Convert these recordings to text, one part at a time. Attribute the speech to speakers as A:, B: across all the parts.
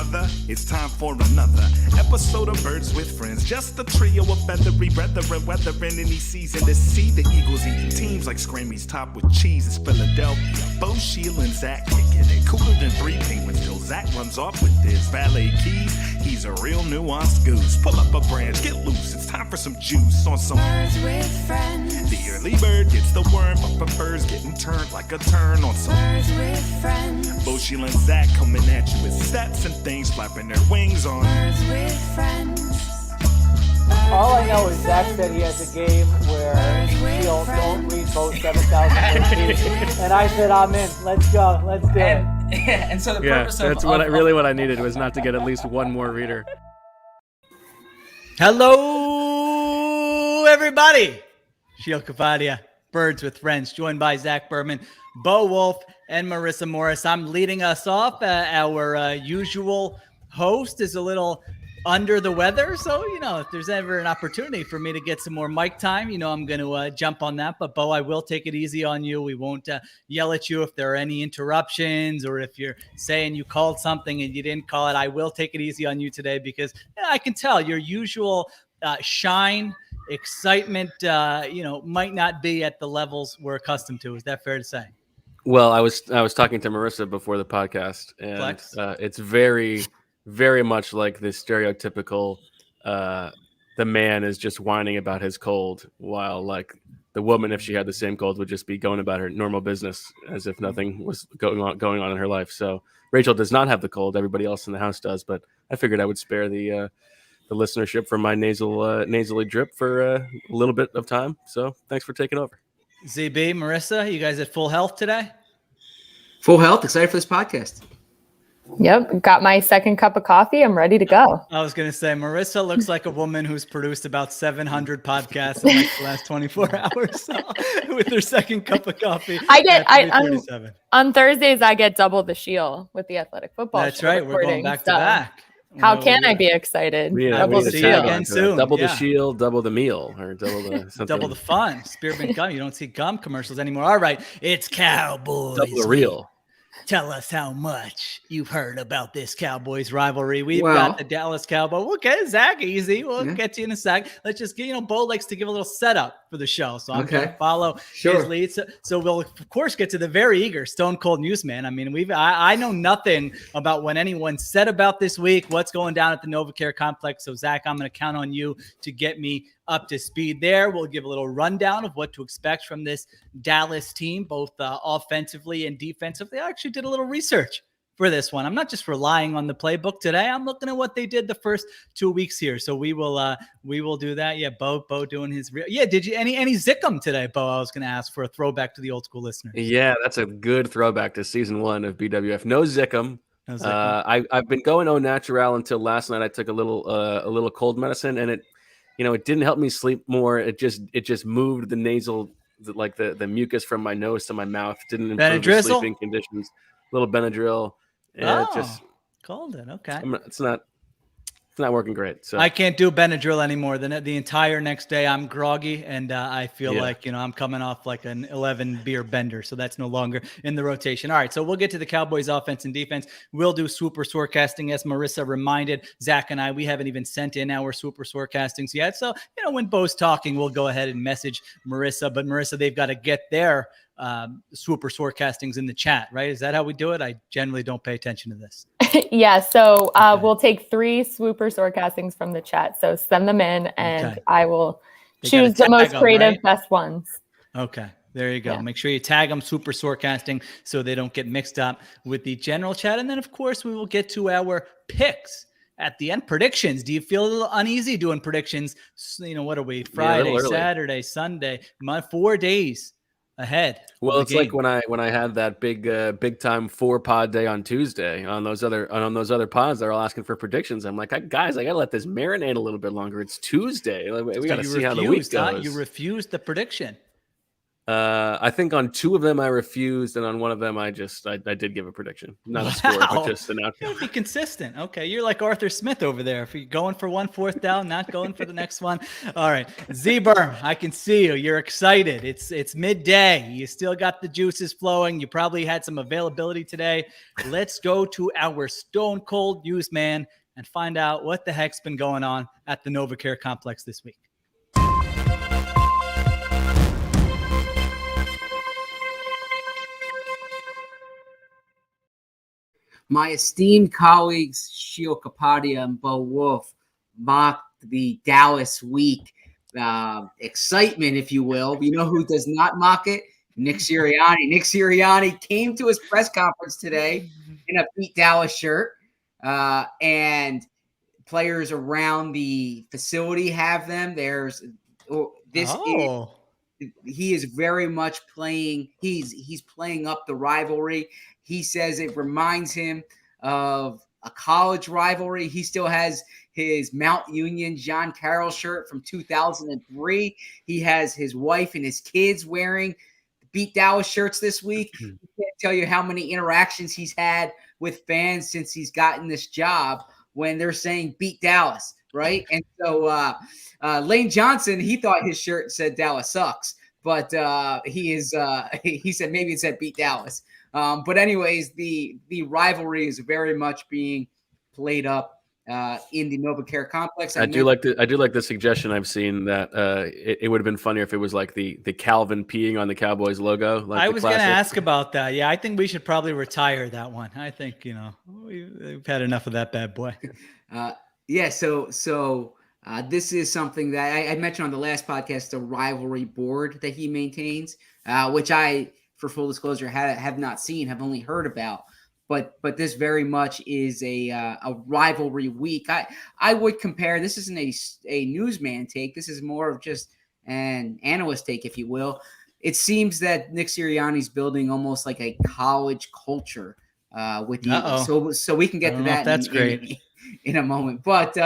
A: mother, it's time for another episode of Birds with Friends. Just a trio of feathery brethren weathering any season to see the Eagles eating teams like Scrammy's top with cheese. It's Philadelphia, Bo, Sheil, and Zach kicking it cooler than 3 penguins till Zach runs off with his valet keys. He's a real nuanced goose. Pull up a branch, get loose. It's time for some juice on some Birds with Friends. The early bird gets the worm, but prefers getting turned like a turn on some Birds with Friends. Bo, Sheil, and Zach coming at you with stats and things flapping their wings on Birds with Friends.
B: All I know is Zach said he has a game where Sheil don't read both 7,000 words, and I said I'm in. Let's go. Let's do it.
C: And so the purpose
D: that's what I needed was not to get at least one more reader.
E: Hello, everybody. Sheil Kapadia, Birds with Friends, joined by Zach Berman, Bo Wulf, and Marissa Morris. I'm leading us off. Our usual host is a little under the weather, so if there's ever an opportunity for me to get some more mic time, I'm going to jump on that. But Bo, I will take it easy on you. We won't yell at you if there are any interruptions, or if you're saying you called something and you didn't call it. I will take it easy on you today because I can tell your usual shine, excitement, might not be at the levels we're accustomed to. Is that fair to say?
D: Well, I was talking to Marissa before the podcast, and it's very, very much like the stereotypical the man is just whining about his cold, while like the woman, if she had the same cold, would just be going about her normal business as if nothing was going on in her life. So Rachel does not have the cold. Everybody else in the house does, but I figured I would spare the listenership from my nasally drip for a little bit of time. So thanks for taking over.
E: ZB, Marissa, you guys at full health today?
C: Full health, excited for this podcast.
F: Yep, got my second cup of coffee. I'm ready to go.
E: I was going to say, Marissa looks like a woman who's produced about 700 podcasts in like the last 24 hours with her second cup of coffee.
F: On Thursdays, I get double the Sheil with the athletic football.
E: That's right. We're going back to back.
F: How can I be excited?
E: Double the Sheil again soon.
D: Double the Sheil, double the meal, or double the
E: double the fun. Spearmint gum. You don't see gum commercials anymore. All right, it's Cowboys.
D: Double the real.
E: Tell us how much you've heard about this Cowboys rivalry. We've got the Dallas Cowboys. Okay, Zach, easy. We'll get to you in a sec. Let's just get, Bo likes to give a little setup for the show. So I'm going to follow his lead. So we'll, of course, get to the very eager Stone Cold Newsman. I mean, I know nothing about what anyone said about this week, what's going down at the NovaCare complex. So, Zach, I'm going to count on you to get me up to speed there. We'll give a little rundown of what to expect from this Dallas team, both offensively and defensively. I actually did a little research for this one. I'm not just relying on the playbook today. I'm looking at what they did the first 2 weeks here. So we will do that. Yeah, Bo doing his real. Yeah, did you any Zickum today, Bo? I was going to ask for a throwback to the old school listeners.
D: Yeah, that's a good throwback to season 1 of BWF. No Zickum. I've been going au natural until last night. I took a little cold medicine, and it didn't help me sleep more. It just moved the nasal, like the mucus from my nose to my mouth. Didn't improve the sleeping conditions. A little Benadryl. Yeah, just
E: called it. Okay.
D: It's not working great. So
E: I can't do Benadryl anymore. The entire next day I'm groggy, and I feel like I'm coming off like an 11 beer bender. So that's no longer in the rotation. All right, so we'll get to the Cowboys offense and defense. We'll do Swooper Soarcasting, as Marissa reminded Zach and I. We haven't even sent in our Swooper Soarcastings yet. So when Bo's talking, we'll go ahead and message Marissa. But Marissa, they've got to get their Swooper Soarcastings in the chat, right? Is that how we do it? I generally don't pay attention to this.
F: Yeah, so we'll take 3 Swooper Soarcastings from the chat. So send them in, and I will choose the most creative, best ones.
E: Okay, there you go. Yeah. Make sure you tag them Swooper Soarcasting so they don't get mixed up with the general chat. And then, of course, we will get to our picks at the end. Predictions. Do you feel a little uneasy doing predictions? What are we? Friday, Saturday, Sunday, 4 days ahead.
D: Well, it's like when I had that big time 4-pod day on Tuesday on those other pods, they're all asking for predictions. I'm like, guys, I gotta let this marinate a little bit longer. It's Tuesday. We gotta see how the week goes.
E: You refused the prediction.
D: I think on 2 of them I refused, and on one of them I did give a prediction, not a score, but just an outcome.
E: You gotta be consistent. Okay, you're like Arthur Smith over there. If you're going for 1 4th down, not going for the next one. All right, Z-Berm, I can see you. You're excited. It's midday. You still got the juices flowing. You probably had some availability today. Let's go to our Stone Cold News Man and find out what the heck's been going on at the NovaCare complex this week.
C: My esteemed colleagues, Sheil, Kapadia, and Wulf mocked the Dallas week excitement, if you will. You know who does not mock it? Nick Siriani. Nick Siriani came to his press conference today in a Beat Dallas shirt, and players around the facility have them. He is very much playing. He's playing up the rivalry. He says it reminds him of a college rivalry. He still has his Mount Union John Carroll shirt from 2003. He has his wife and his kids wearing Beat Dallas shirts this week. I can't tell you how many interactions he's had with fans since he's gotten this job when they're saying Beat Dallas, right? And so Lane Johnson, he thought his shirt said Dallas sucks, but he said maybe it said Beat Dallas. But anyways, the rivalry is very much being played up in the NovaCare complex.
D: I do like the suggestion I've seen that it would have been funnier if it was like the Calvin peeing on the Cowboys logo. Like
E: I was going to ask about that. Yeah, I think we should probably retire that one. I think we've had enough of that bad boy.
C: So this is something that I mentioned on the last podcast, the rivalry board that he maintains, which I, for full disclosure, have not seen, have only heard about. But this very much is a rivalry week. I would compare, this isn't a newsman take. This is more of just an analyst take, if you will. It seems that Nick Sirianni's building almost like a college culture with the so we can get to that.
E: That's great
C: in a moment. But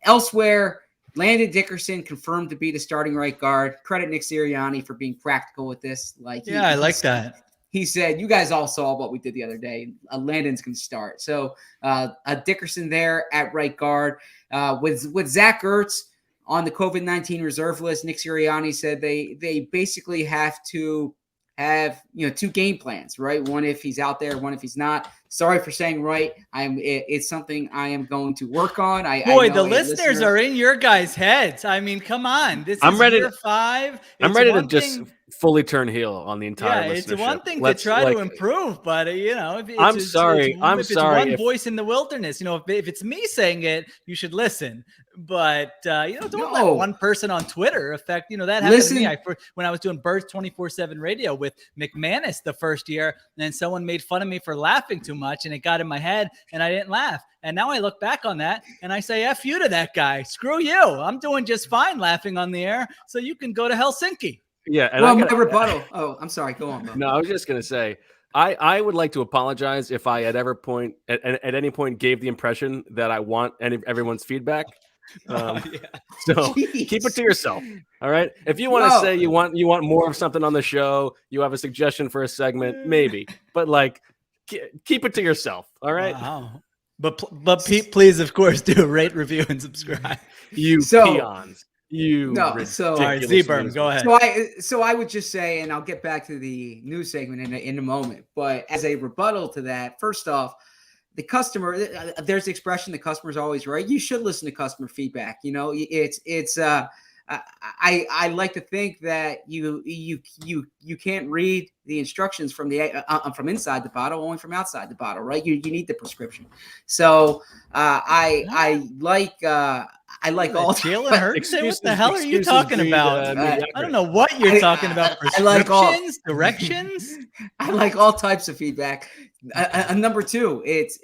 C: elsewhere, Landon Dickerson confirmed to be the starting right guard. Credit Nick Sirianni for being practical with this.
E: I like that.
C: He said, you guys all saw what we did the other day. Landon's going to start. So Dickerson there at right guard. With Zach Ertz on the COVID-19 reserve list, Nick Sirianni said they basically have to have 2 game plans, right? One if he's out there, one if he's not. Sorry for saying right. It's something I am going to work on.
E: The listeners are in your guys' heads. I mean, come on. This is year 5.
D: I'm ready to just fully turn heel on the entire listenership.
E: It's one thing to try to improve, but
D: I'm sorry.
E: It's one voice in the wilderness. If it's me saying it, you should listen. But don't let one person on Twitter affect. That happened to me. When I was doing Birds 24/7 radio with McManus the first year, and then someone made fun of me for laughing too much, and it got in my head, and I didn't laugh. And now I look back on that and I say, F you to that guy. Screw you. I'm doing just fine laughing on the air, so you can go to Helsinki.
D: Yeah. And
C: my rebuttal. Oh, I'm sorry. Go on, Bo.
D: No, I was just going to say, I would like to apologize if I at any point gave the impression that I want everyone's feedback. So keep it to yourself. All right. If you want to say you want more of something on the show, you have a suggestion for a segment, maybe, but keep it to yourself. All right.
E: Wow. But please, of course, do rate, review, and subscribe.
D: Peons.
E: Z-Berm, go ahead.
C: So I would just say, and I'll get back to the news segment in a moment, but as a rebuttal to that, first off, the customer, there's the expression, the customer's always right. You should listen to customer feedback. I like to think that you can't read the instructions from inside the bottle, only from outside the bottle, right? You need the prescription. So I like all.
E: Jalen Hurts. What the hell are you talking about? I don't know what you're talking about. Prescriptions, directions.
C: I like all types of feedback. Number 2, it's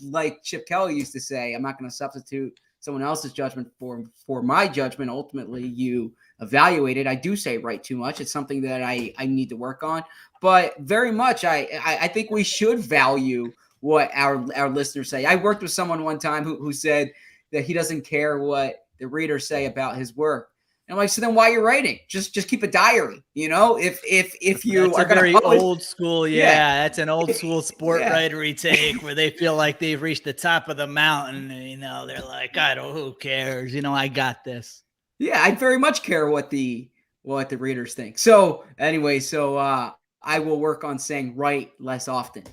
C: like Chip Kelly used to say, I'm not going to substitute someone else's judgment for my judgment. Ultimately, you evaluate it. I do say right too much. It's something that I need to work on. But very much, I think we should value what our listeners say. I worked with someone one time who said that he doesn't care what the readers say about his work. I'm like, so then why are you writing? Just keep a diary, if you
E: that's
C: are
E: a very
C: publish,
E: old school. Yeah, that's an old school sport writery take where they feel like they've reached the top of the mountain. They're like, who cares? I got this.
C: Yeah, I very much care what the readers think. So anyway, I will work on saying write less often.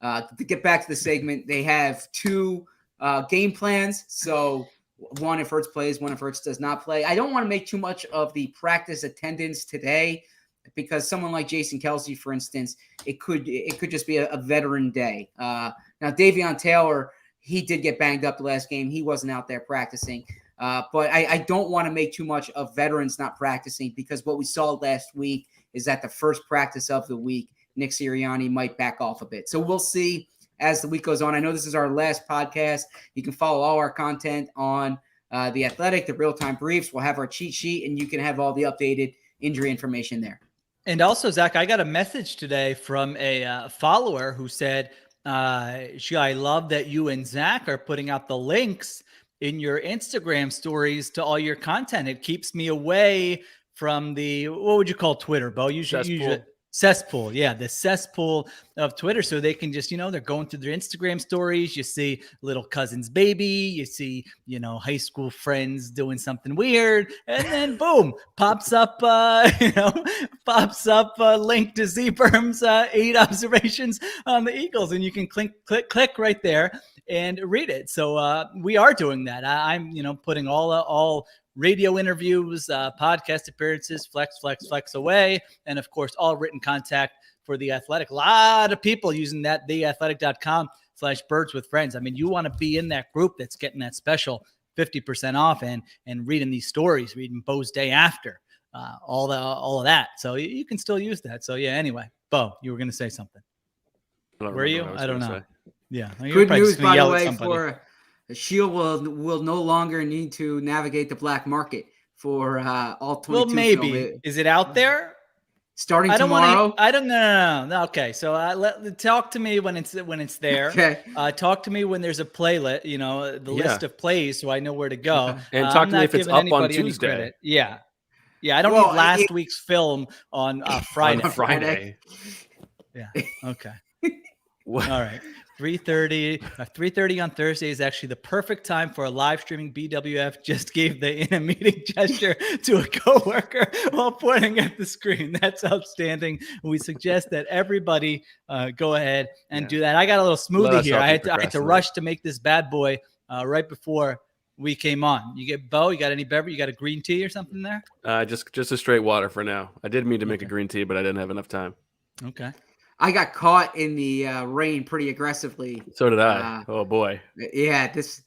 C: To get back to the segment, they have 2 game plans. So one if Hurts plays, one if Hurts does not play. I don't want to make too much of the practice attendance today because someone like Jason Kelce, for instance, it could just be a veteran day. Now Davion Taylor, he did get banged up the last game. He wasn't out there practicing. But I don't want to make too much of veterans not practicing because what we saw last week is that the first practice of the week, Nick Siriani might back off a bit. So we'll see as the week goes on. I know this is our last podcast. You can follow all our content on The Athletic, the real-time briefs. We'll have our cheat sheet, and you can have all the updated injury information there.
E: And also, Zach, I got a message today from a follower who said, I love that you and Zach are putting out the links in your Instagram stories to all your content. It keeps me away from what would you call Twitter, Bo? Usually cesspool. Yeah, the cesspool of Twitter. So they can just, they're going through their Instagram stories. You see little cousin's baby. You see, high school friends doing something weird. And then boom, pops up a link to Z-Berm's 8 observations on the Eagles. And you can click right there and read it. So we are doing that. I'm, putting all radio interviews, podcast appearances, flex away. And of course, all written contact for The Athletic. A lot of people using that, theathletic.com/birds with friends. I mean, you want to be in that group that's getting that special 50% off and reading these stories, reading Bo's Day After, all of that. So you can still use that. So yeah, anyway, Bo, you were going to say something. Were you? I don't know. Say. Yeah.
C: Good news, by the way, for Sheil will no longer need to navigate the black market for all 22.
E: Well, maybe. Is it out there?
C: Starting tomorrow?
E: I don't know. No. Okay, so talk to me when it's there.
C: Okay.
E: Talk to me when there's a playlist, the list of plays, so I know where to go.
D: And talk to me if it's up on Tuesday.
E: Yeah. I don't need last week's film on Friday.
D: On Friday.
E: Yeah. Okay. All right. 3:30 on Thursday is actually the perfect time for a live streaming. BWF just gave the in a meeting gesture to a coworker while pointing at the screen. That's outstanding. We suggest that everybody go ahead and do that. I got a little smoothie here. I had to rush to make this bad boy right before we came on. You get Bo, you got any beverage? You got a green tea or something there?
D: Just a straight water for now. I did mean to make a green tea, but I didn't have enough time.
E: Okay.
C: I got caught in the rain pretty aggressively.
D: So did I. Oh boy.
C: Yeah, this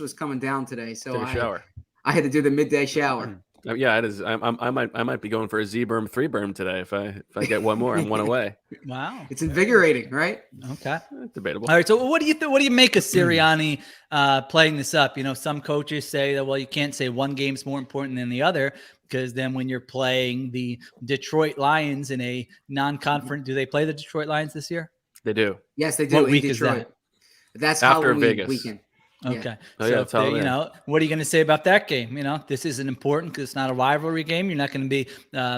C: was coming down today, so
D: Take a shower.
C: I had to do the midday shower.
D: Yeah, it is. I might be going for a Z-Berm 3-berm today if I get one more. I'm one away.
E: Wow,
C: it's invigorating, right?
E: Okay,
D: debatable.
E: All right, so what do you make of Sirianni playing this up? Some coaches say that you can't say one game's more important than the other. Because then when you're playing the Detroit Lions in a non-conference, do they play the Detroit Lions this year?
D: They do.
C: Yes, they do.
E: What week is that?
C: That's
D: after
C: Halloween
D: Vegas
C: weekend.
E: Okay.
D: Yeah.
E: So, what are you going to say about that game? This isn't important because it's not a rivalry game. You're not going to be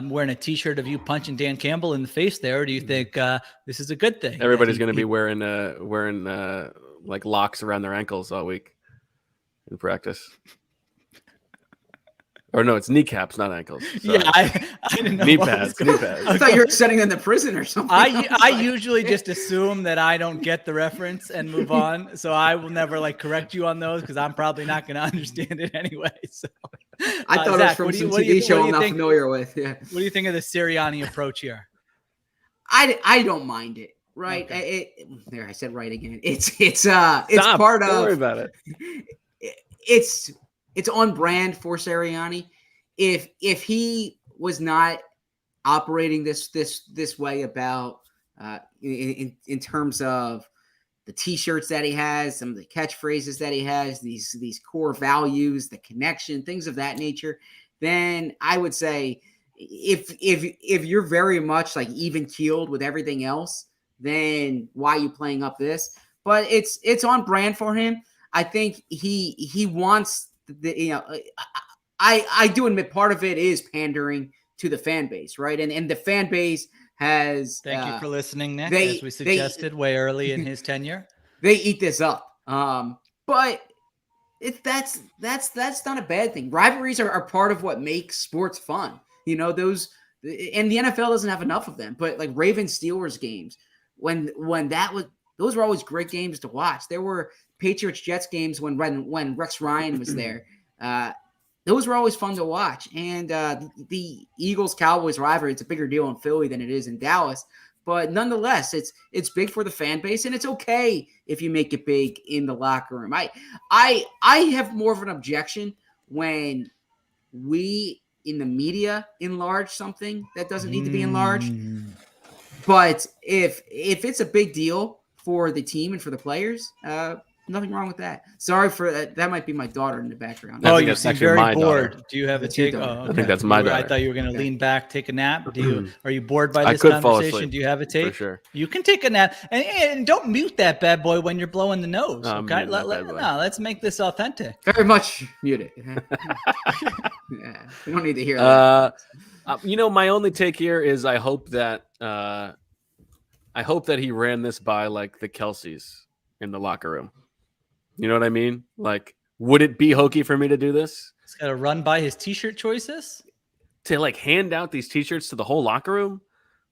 E: wearing a T-shirt of you punching Dan Campbell in the face there. Or do you think this is a good thing?
D: Everybody's going to be wearing like locks around their ankles all week in practice. Or no, it's kneecaps, not ankles. Sorry.
E: Yeah, I didn't know.
D: Knee pads.
C: I thought you were setting in the prison or something.
E: I usually just assume that I don't get the reference and move on. So I will never correct you on those because I'm probably not going to understand it anyway. So
C: I thought
E: Zach,
C: it was from some TV show I'm not familiar with. Yeah.
E: What do you think of the Sirianni approach here?
C: I don't mind it. Right. Okay. There, I said right again. It's
D: Stop.
C: part of.
D: Don't worry about it.
C: It's on brand for Sirianni. If he was not operating this way about in terms of the T-shirts that he has, some of the catchphrases that he has, these core values, the connection, things of that nature, then I would say if you're very much even keeled with everything else, then why are you playing up this? But it's on brand for him. I think he wants I do admit part of it is pandering to the fan base, right? And the fan base has.
E: Thank you for listening, Nick. As we suggested way early in his tenure,
C: they eat this up. But that's not a bad thing. Rivalries are part of what makes sports fun. And the NFL doesn't have enough of them. But like Ravens Steelers games, when those were always great games to watch. There were Patriots Jets games when Rex Ryan was there. Those were always fun to watch. And the Eagles Cowboys rivalry, it's a bigger deal in Philly than it is in Dallas. But nonetheless, it's big for the fan base, and it's okay if you make it big in the locker room. I have more of an objection when we in the media enlarge something that doesn't need to be enlarged. But if it's a big deal for the team and for the players, nothing wrong with that. Sorry for that. That might be my daughter in the background.
E: Oh, you seem very bored. Daughter. Do you have a take? Oh, okay.
D: I think that's my daughter.
E: I thought you were going to lean back, take a nap. Are you bored by this conversation? Do you have a take?
D: For sure.
E: You can take a nap, and don't mute that bad boy when you're blowing the nose. Okay, let's make this authentic.
C: Very much mute it. Yeah, we don't need to hear that.
D: My only take here is I hope that he ran this by like the Kelseys in the locker room. You know what I mean? Like, would it be hokey for me to do this?
E: He's got to run by his T-shirt choices
D: to like hand out these T-shirts to the whole locker room.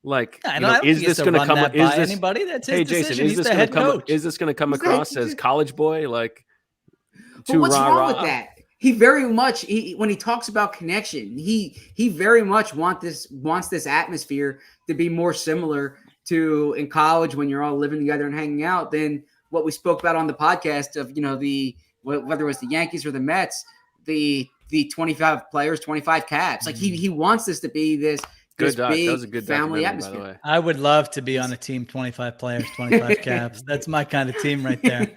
D: Like,
E: is this going to come? Is this anybody? That's his decision. He's the head coach.
D: Is this going to come across as college boy? Like,
C: but what's wrong with that? He very much when he talks about connection, he very much wants this atmosphere to be more similar to in college when you're all living together and hanging out than what we spoke about on the podcast of, whether it was the Yankees or the Mets, the 25 players, 25 caps. Like he wants this to be this big family atmosphere. By the way.
E: I would love to be on a team, 25 players, 25 caps. That's my kind of team right there.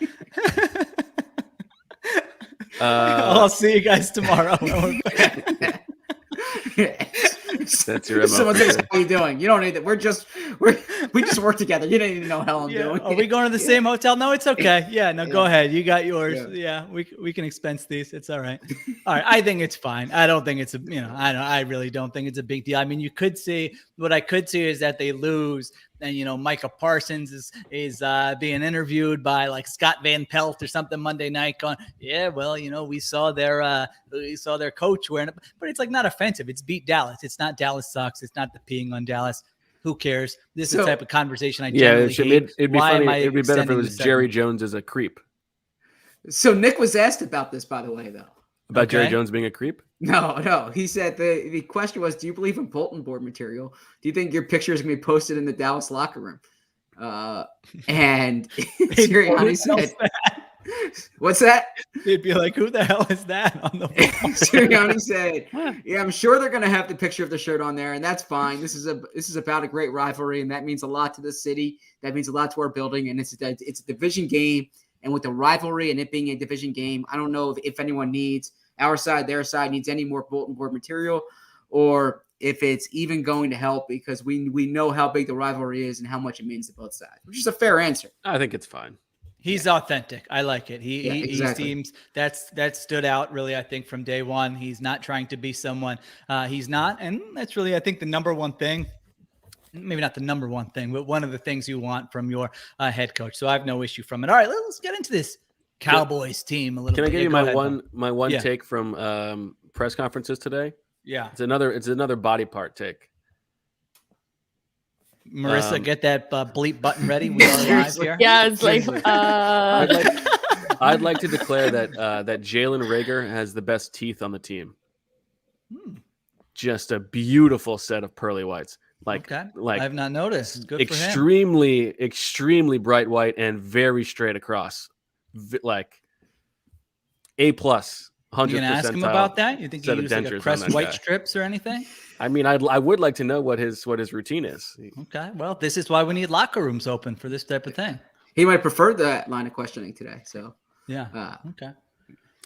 E: I'll see you guys tomorrow.
D: That's your MO.
C: Someone says, "How are you doing?" You don't need that. We just work together. You don't need to know how I'm doing.
E: Are we going to the same hotel? No, it's okay. Yeah, no, go ahead. You got yours. Yeah, we can expense these. It's all right. All right, I think it's fine. I don't think it's I really don't think it's a big deal. I mean, what I could see is that they lose. And Micah Parsons is being interviewed by like Scott Van Pelt or something Monday night, going, "Yeah, well, we saw their coach wearing it," but it's like not offensive. It's beat Dallas. It's not Dallas sucks. It's not the peeing on Dallas. Who cares? This is the type of conversation I generally hate.
D: It'd be funny. It'd be better if it was Jerry Jones as a creep.
C: So Nick was asked about this, by the way, though.
D: About Jerry Jones being a creep?
C: No. He said the question was, do you believe in bulletin board material? Do you think your picture is going to be posted in the Dallas locker room? And Siriani said, what's that?
E: They'd be like, who the hell is that on the wall?
C: Siriani said, yeah, I'm sure they're going to have the picture of the shirt on there, and that's fine. This is about a great rivalry, and that means a lot to the city. That means a lot to our building, and it's a division game. And with the rivalry and it being a division game, I don't know if anyone needs our side, their side needs any more bulletin board material, or if it's even going to help because we know how big the rivalry is and how much it means to both sides, which is a fair answer.
D: I think it's fine.
E: He's authentic. I like it. He seems that stood out really, I think, from day one. He's not trying to be someone he's not. And that's really, I think, the number one thing. Maybe not the number one thing, but one of the things you want from your head coach. So I have no issue from it. All right, let's get into this Cowboys team a little bit.
D: Can I give you my one take from press conferences today?
E: Yeah.
D: It's another body part take.
E: Marissa, get that bleep button ready. We are live here.
F: Yeah, it's like
D: I'd like to declare that Jalen Reagor has the best teeth on the team. Just a beautiful set of pearly whites. Like
E: I have not noticed. Good
D: extremely, for him. Extremely bright white and very straight across. Like A+. 100%.
E: You can ask him about that. You think he used like a Crest white strips or anything?
D: I mean, I would like to know what his routine is.
E: Okay, well, this is why we need locker rooms open for this type of thing.
C: He might prefer that line of questioning today. So
E: yeah, okay.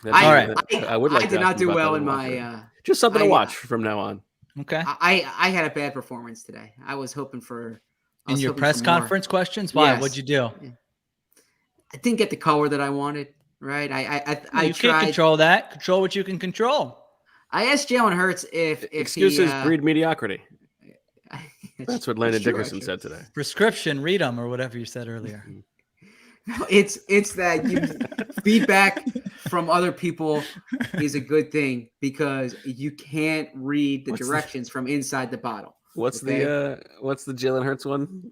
C: All right. I did not do well in my.
D: Just something to watch from now on.
E: Okay.
C: I had a bad performance today. I was hoping for.
E: In your press conference questions? Why? Yes. What'd you do?
C: I didn't get the color that I wanted. Right. I
E: you can't control that. Control what you can control.
C: I asked Jalen Hurts if
D: excuses breed mediocrity. That's what Landon
C: true,
D: Dickerson said today.
E: Prescription, read them, or whatever you said earlier.
C: It's that feedback from other people is a good thing because you can't read the directions from inside the bottle.
D: What's the Jalen Hurts one?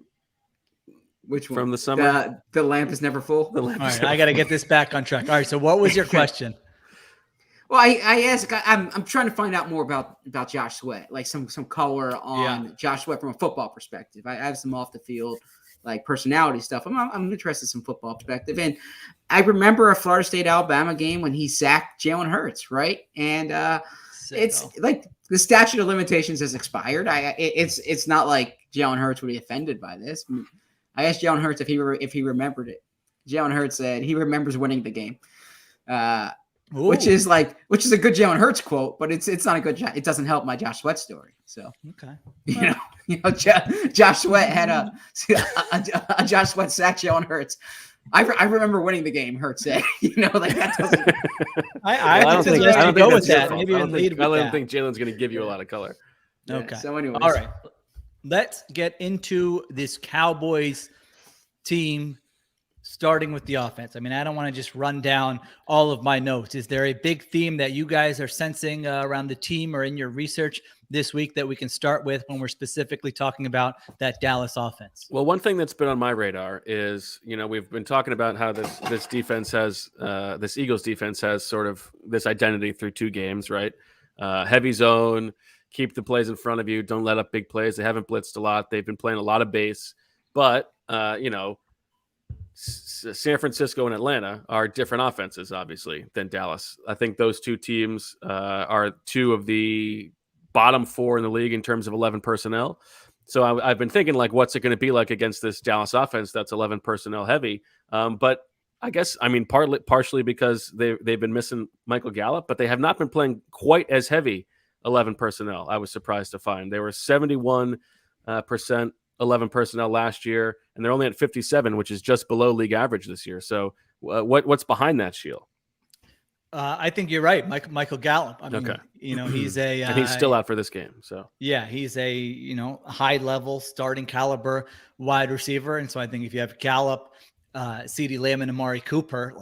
C: Which one?
D: From the summer?
C: The lamp is never full.
E: All right, I got to get this back on track. All right, so what was your question?
C: Well, I asked. I'm trying to find out more about Josh Sweat, like some color on Josh Sweat from a football perspective. I have some off the field, like personality stuff. I'm interested in some football perspective, and I remember a Florida State Alabama game when he sacked Jalen Hurts, right? And it's like the statute of limitations has expired. It's not like Jalen Hurts would be offended by this. I asked Jalen Hurts if he remembered it. Jalen Hurts said he remembers winning the game. Which is a good Jalen Hurts quote, but it's not a good. It doesn't help my Josh Sweat story. So
E: okay,
C: you know, Josh Sweat had a Josh Sweat sack Jalen Hurts. I remember winning the game. Hurts said, like that doesn't.
E: I don't think go with that. Maybe
D: I don't think Jalen's going to give you a lot of color.
E: Okay.
C: So anyway,
E: all right, let's get into this Cowboys team. Starting with the offense. I mean, I don't want to just run down all of my notes. Is there a big theme that you guys are sensing around the team or in your research this week that we can start with when we're specifically talking about that Dallas offense?
D: Well, one thing that's been on my radar is, we've been talking about how this defense has, this Eagles defense has sort of this identity through 2 games, right? Heavy zone, keep the plays in front of you, don't let up big plays. They haven't blitzed a lot. They've been playing a lot of base, but, San Francisco and Atlanta are different offenses, obviously, than Dallas. I think those 2 teams are 2 of the bottom 4 in the league in terms of 11 personnel. So I've been thinking, like, what's it going to be like against this Dallas offense that's 11 personnel heavy? But I guess, partially because they've been missing Michael Gallup, but they have not been playing quite as heavy 11 personnel. I was surprised to find they were 71% 11 personnel last year, and they're only at 57, which is just below league average this year. So what's behind that, Sheil?
E: I think you're right. Michael Gallup. I mean,
D: okay.
E: He's
D: and he's still out for this game. So
E: yeah, he's a, high level starting caliber wide receiver. And so I think if you have Gallup, CeeDee Lamb and Amari Cooper,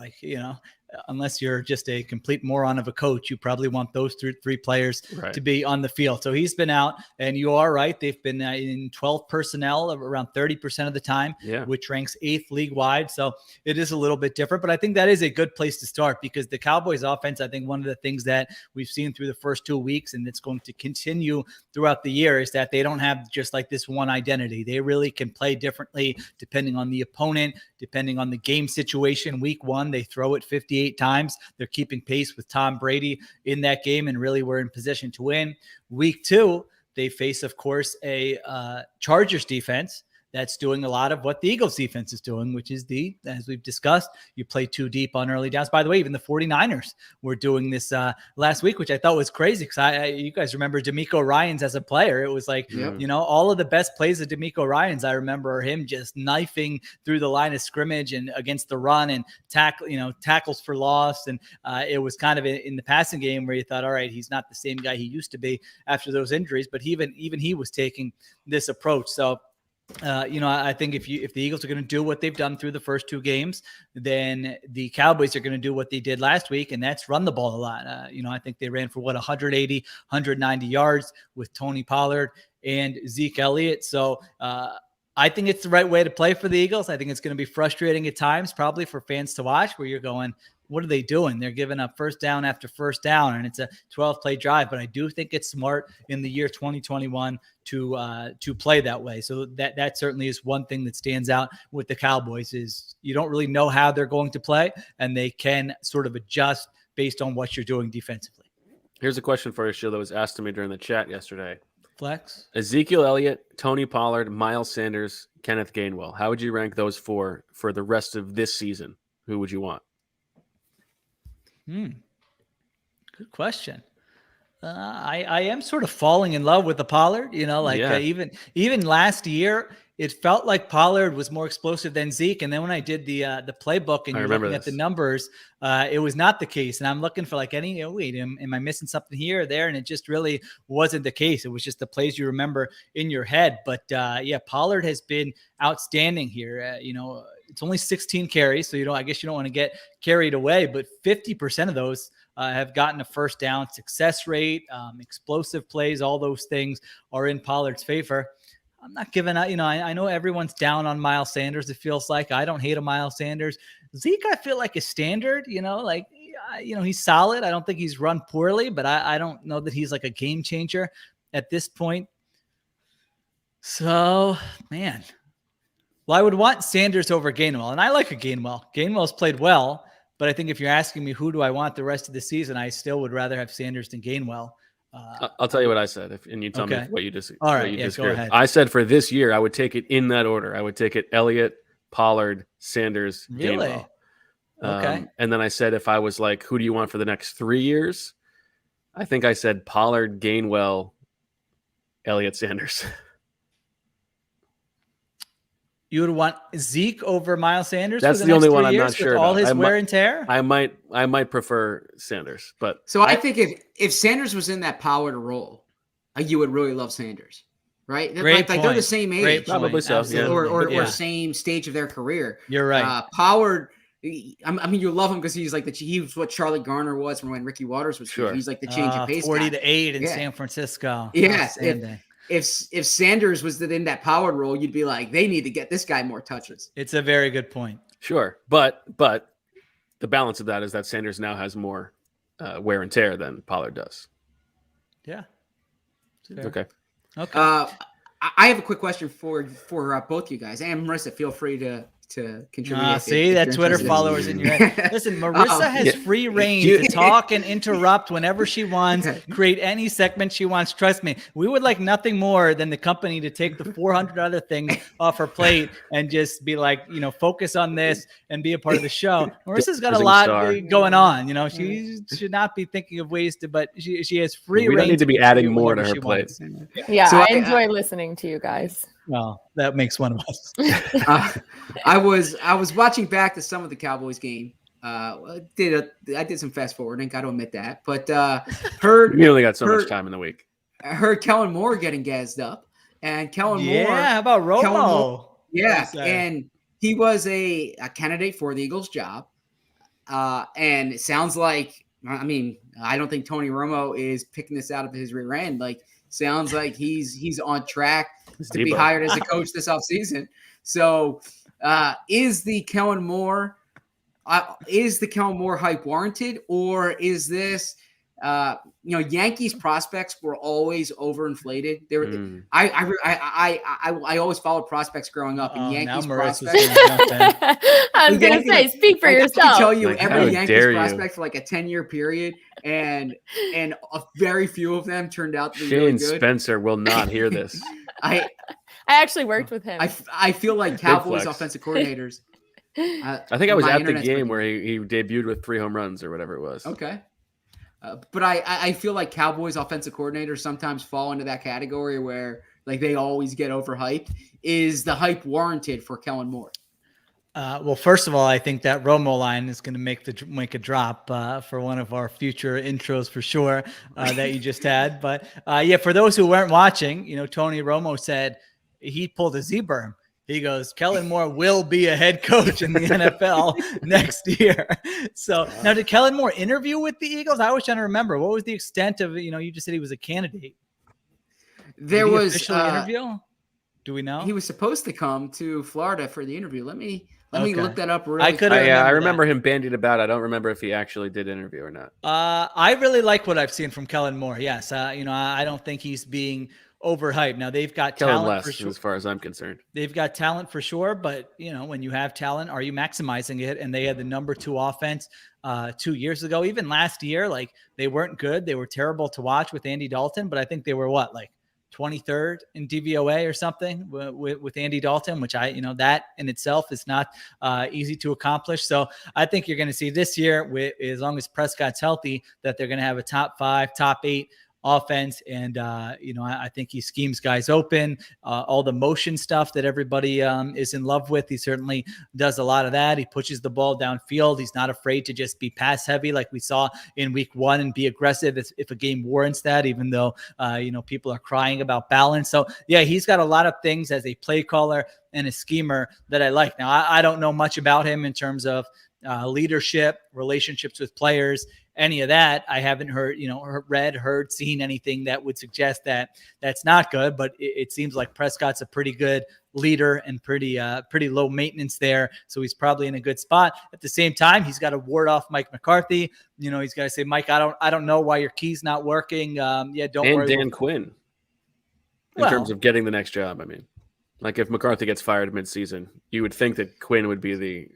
E: unless you're just a complete moron of a coach, you probably want those 3 players to be on the field. So he's been out, and you are right. They've been in 12 personnel around 30% of the time, which ranks 8th league-wide. So it is a little bit different, but I think that is a good place to start because the Cowboys offense, I think one of the things that we've seen through the first 2 weeks, and it's going to continue throughout the year, is that they don't have just like this one identity. They really can play differently depending on the opponent, depending on the game situation. Week 1, they throw it 58 times. They're keeping pace with Tom Brady in that game and really were in position to win. Week 2, they face, of course, a Chargers defense that's doing a lot of what the Eagles defense is doing, which is as we've discussed, you play too deep on early downs. By the way, even the 49ers were doing this last week, which I thought was crazy because you guys remember DeMeco Ryans as a player. It was like, all of the best plays of DeMeco Ryans, I remember him just knifing through the line of scrimmage and against the run and tackles for loss. And it was kind of in the passing game where you thought, all right, he's not the same guy he used to be after those injuries, but even he was taking this approach. So I think if the Eagles are going to do what they've done through the first 2 games, then the Cowboys are going to do what they did last week, and that's run the ball a lot. I think they ran for 180, 190 yards with Tony Pollard and Zeke Elliott. So I think it's the right way to play for the Eagles. I think it's going to be frustrating at times, probably for fans to watch, where you're going, what are they doing? They're giving up first down after first down, and it's a 12-play drive. But I do think it's smart in the year 2021 to play that way. So that certainly is one thing that stands out with the Cowboys is you don't really know how they're going to play, and they can sort of adjust based on what you're doing defensively.
D: Here's a question for you, Sheil, that was asked to me during the chat yesterday.
E: Flex.
D: Ezekiel Elliott, Tony Pollard, Miles Sanders, Kenneth Gainwell. How would you rank those 4 for the rest of this season? Who would you want?
E: Good question. I am sort of falling in love with the Pollard, even last year, it felt like Pollard was more explosive than Zeke. And then when I did the playbook and you're looking at the numbers, it was not the case. And I'm looking for like am I missing something here or there? And it just really wasn't the case. It was just the plays you remember in your head. But Pollard has been outstanding here. It's only 16 carries. So, I guess you don't want to get carried away, but 50% of those have gotten a first down. Success rate, explosive plays, all those things are in Pollard's favor. I'm not giving up. I know everyone's down on Miles Sanders. It feels like I don't hate a Miles Sanders. Zeke, I feel like is standard, he's solid. I don't think he's run poorly, but I don't know that he's like a game changer at this point. So, man, I would want Sanders over Gainwell, and I like a Gainwell. Gainwell's played well, but I think if you're asking me who do I want the rest of the season, I still would rather have Sanders than Gainwell.
D: I'll tell you what I said, and you tell me what you disagree.
E: All right, go ahead.
D: I said for this year, I would take it in that order. I would take it Elliott, Pollard, Sanders,
E: really?
D: Gainwell.
E: Okay.
D: And then I said, if I was like, who do you want for the next 3 years? I think I said Pollard, Gainwell, Elliott, Sanders.
E: You would want Zeke over Miles Sanders?
D: That's the only one I'm not sure
E: about. All his wear and tear?
D: I might prefer Sanders, but
C: so I think if Sanders was in that Pollard role, you would really love Sanders, right?
E: Great point.
C: They're the same age,
D: probably so,
C: or same stage of their career.
E: You're right.
C: Pollard, I mean, you love him because he's like he was what Charlie Garner was from when Ricky Waters was here. He's like the change of pace
E: 40-8 in San Francisco.
C: Yes. If Sanders was in that Pollard role, you'd be like, they need to get this guy more touches.
E: It's a very good point.
D: Sure. But the balance of that is that Sanders now has more wear and tear than Pollard does.
E: Yeah.
D: Okay.
C: I have a quick question for both you guys. And Marissa, feel free to contribute.
E: See that Twitter followers in your head. Listen, Marissa has free reign to talk and interrupt whenever she wants, create any segment she wants. Trust me, we would like nothing more than the company to take the 400 other things off her plate and just be like, focus on this and be a part of the show. Marissa's got a lot going on. She should not be thinking of ways to, but she has free reign.
D: We don't need to be adding more to her plate.
F: Yeah, so I enjoy listening to you guys.
E: Well, that makes one of us.
C: I was watching back to some of the Cowboys game. I did some fast forwarding. Got to admit that, but heard
D: you only got so much time in the week.
C: I heard Kellen Moore getting gassed up, and Kellen Moore.
E: Yeah, how about Romo?
C: And he was a candidate for the Eagles job, and it sounds like. I mean, I don't think Tony Romo is picking this out of his rear end. Like, sounds like he's on track to be hired as a coach this offseason. So, is the Kellen Moore hype warranted, or is this Yankees prospects were always overinflated? They were. I always followed prospects growing up, and Yankees prospects.
F: I was going to say, speak for yourself.
C: I can tell you every Yankees prospect for like a 10-year period, and a very few of them turned out to be really good.
D: Shane Spencer will not hear this.
F: I actually worked with him.
C: I feel like Cowboys offensive coordinators.
D: I think I was at the game where he debuted with 3 home runs or whatever it was.
C: Okay. But I feel like Cowboys offensive coordinators sometimes fall into that category where like they always get overhyped. Is the hype warranted for Kellen Moore?
E: Well, first of all, I think that Romo line is going to make a drop for one of our future intros for sure that you just had. But for those who weren't watching, Tony Romo said he pulled a Z-berm. He goes, Kellen Moore will be a head coach in the NFL next year. So now, did Kellen Moore interview with the Eagles? I was trying to remember. What was the extent of, you just said he was a candidate.
C: There was
E: official interview. Do we know?
C: He was supposed to come to Florida for the interview. Let me look that up.
E: I
D: remember him bandied about. I don't remember if he actually did interview or not.
E: I really like what I've seen from Kellen Moore. Yes. I don't think he's being overhyped. Now they've got talent for sure.
D: As far as I'm concerned,
E: they've got talent for sure. But when you have talent, are you maximizing it? And they had the number 2 offense 2 years ago. Even last year, like they weren't good. They were terrible to watch with Andy Dalton. But I think they were 23rd in DVOA or something with Andy Dalton, which that in itself is not easy to accomplish. So I think you're going to see this year, as long as Prescott's healthy, that they're going to have a top 5, top 8 offense. And, I think he schemes guys open, all the motion stuff that everybody is in love with. He certainly does a lot of that. He pushes the ball downfield. He's not afraid to just be pass heavy like we saw in week 1 and be aggressive if a game warrants that, even though, people are crying about balance. So yeah, he's got a lot of things as a play caller and a schemer that I like. Now, I don't know much about him in terms of leadership, relationships with players, any of that. I haven't heard, heard, seen anything that would suggest that that's not good, but it seems like Prescott's a pretty good leader and pretty low maintenance there. So he's probably in a good spot. At the same time, he's got to ward off Mike McCarthy. He's got to say, Mike, I don't know why your key's not working. Don't worry.
D: And Dan Quinn in terms of getting the next job. I mean, like if McCarthy gets fired mid-season, you would think that Quinn would be the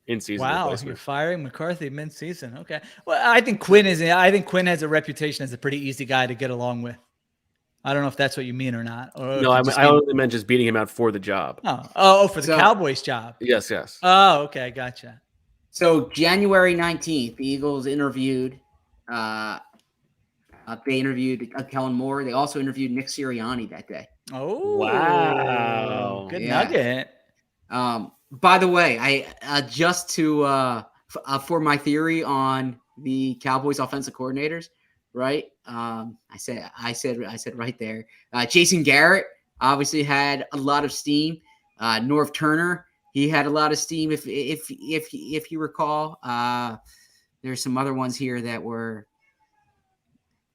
D: in-season replacement.
E: You're firing McCarthy mid-season. Okay. Well, I think Quinn has a reputation as a pretty easy guy to get along with. I don't know if that's what you mean or not.
D: No, I only meant just beating him out for the job.
E: For the Cowboys job.
D: Yes.
E: Oh, okay. Gotcha.
C: So January 19th, the Eagles interviewed Kellen Moore. They also interviewed Nick Siriani that day.
E: Oh,
D: wow.
E: Good nugget.
C: By the way, I just to for my theory on the Cowboys offensive coordinators, right? I said right there. Jason Garrett obviously had a lot of steam. Norv Turner, he had a lot of steam. If you recall, there's some other ones here that were.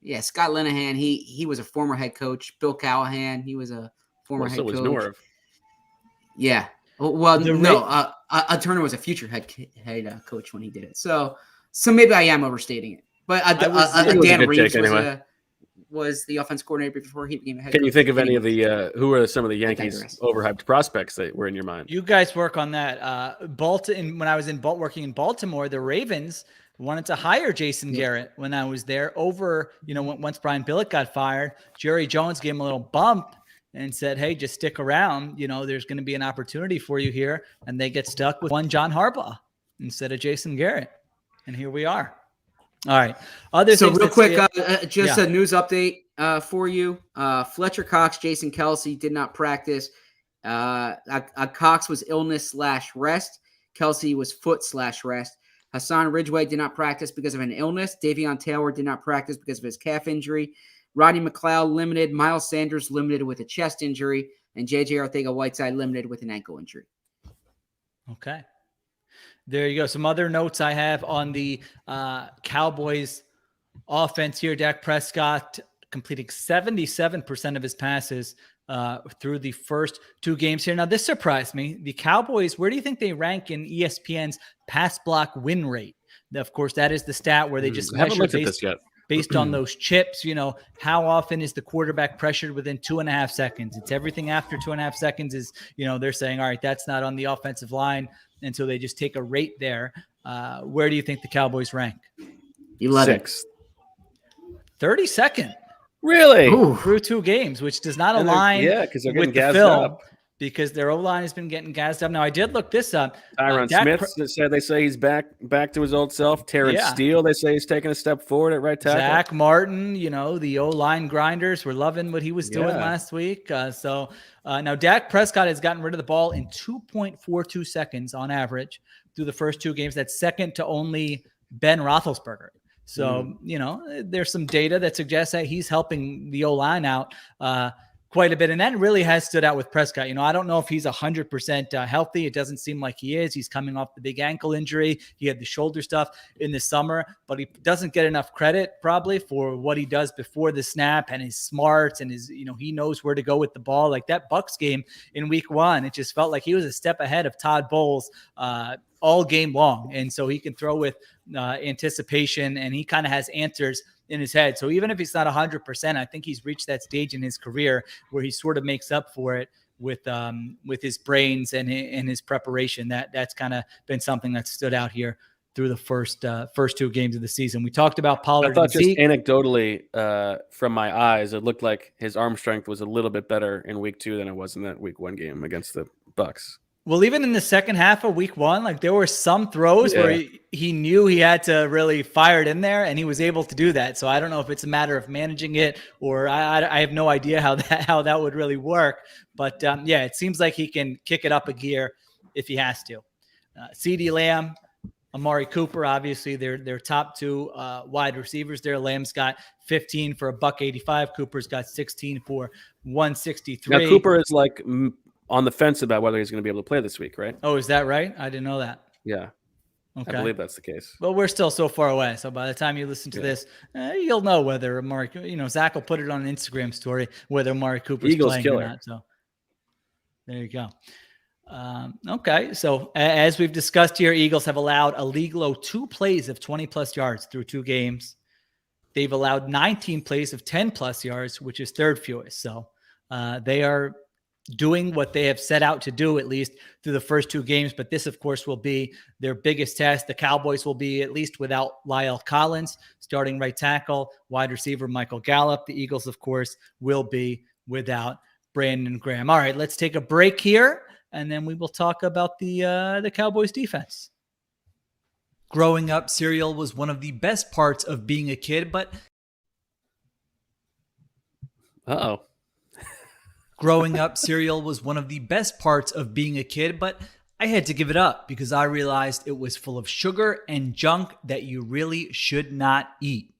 C: Yeah, Scott Linehan, he was a former head coach. Bill Callahan, he was a former head coach. So was Norv. Yeah. Well, Turner was a future head coach when he did it. So maybe I am overstating it. But Dan Reeves was the offense coordinator before he became a head coach.
D: Can you think of any of the who are some of the Yankees overhyped prospects that were in your mind?
E: You guys work on that. When I was working in Baltimore, the Ravens wanted to hire Jason Garrett when I was there. Once Brian Billick got fired, Jerry Jones gave him a little bump and said, hey, just stick around. There's going to be an opportunity for you here. And they get stuck with one John Harbaugh instead of Jason Garrett. And here we are. All right.
C: So real quick, a news update for you. Fletcher Cox, Jason Kelce did not practice. Cox was illness/rest. Kelce was foot/rest. Hassan Ridgeway did not practice because of an illness. Davion Taylor did not practice because of his calf injury. Rodney McLeod limited. Miles Sanders limited with a chest injury. And J.J. Arcega-Whiteside limited with an ankle injury.
E: Okay. There you go. Some other notes I have on the Cowboys offense here. Dak Prescott completing 77% of his passes through the first 2 games here. Now, this surprised me. The Cowboys, where do you think they rank in ESPN's pass block win rate? Of course, that is the stat where they just measure based on those chips. How often is the quarterback pressured within 2.5 seconds? It's everything after 2.5 seconds is, they're saying, all right, that's not on the offensive line. And so they just take a rate there. Where do you think the Cowboys rank?
C: 11th.
E: 32nd.
D: Really?
E: Through 2 games, which does not align
D: because they're getting
E: with the
D: gassed
E: film
D: up.
E: Because their O-line has been getting gassed up. Now, I did look this up.
D: Tyron Smith they say he's back to his old self. Terrence Steele, they say he's taking a step forward at right tackle.
E: Zach Martin, the O-line grinders were loving what he was doing last week. Now Dak Prescott has gotten rid of the ball in 2.42 seconds on average through the first 2 games. That's second to only Ben Roethlisberger. So, there's some data that suggests that he's helping the O-line out quite a bit. And that really has stood out with Prescott. I don't know if he's 100% healthy. It doesn't seem like he is. He's coming off the big ankle injury. He had the shoulder stuff in the summer, but he doesn't get enough credit probably for what he does before the snap and his smarts and his, he knows where to go with the ball. Like that Bucs game in week 1, it just felt like he was a step ahead of Todd Bowles all game long. And so he can throw with anticipation, and he kind of has answers in his head. So even if he's not 100%, I think he's reached that stage in his career where he sort of makes up for it with his brains and his preparation. That's kind of been something that stood out here through the first 2 games of the season. We talked about Pollard.
D: I thought just anecdotally from my eyes, it looked like his arm strength was a little bit better in week 2 than it was in that week 1 game against the Bucs.
E: Well, even in the second half of week 1, like there were some throws where he knew he had to really fire it in there, and he was able to do that. So I don't know if it's a matter of managing it, or I have no idea how that would really work. But it seems like he can kick it up a gear if he has to. CeeDee Lamb, Amari Cooper, obviously they're top 2 wide receivers there. Lamb's got 15 for $185. Cooper's got 16 for $163.
D: Now Cooper is like on the fence about whether he's going to be able to play this week, right?
E: Oh, is that right? I didn't know that.
D: Yeah. Okay. I believe that's the case.
E: Well, we're still so far away. So by the time you listen to this, you'll know whether Amari, Zach will put it on an Instagram story, whether Amari Cooper's playing killer. Or not. So there you go. Okay. So as we've discussed here, Eagles have allowed a league low 2 plays of 20+ yards through 2 games. They've allowed 19 plays of 10+ yards, which is 3rd fewest. So they are doing what they have set out to do, at least through the first 2 games. But this, of course, will be their biggest test. The Cowboys will be at least without Lyle Collins, starting right tackle, wide receiver Michael Gallup. The Eagles, of course, will be without Brandon Graham. All right, let's take a break here, and then we will talk about the Cowboys defense. Growing up, cereal was one of the best parts of being a kid, but Growing up, cereal was one of the best parts of being a kid, but I had to give it up because I realized it was full of sugar and junk that you really should not eat.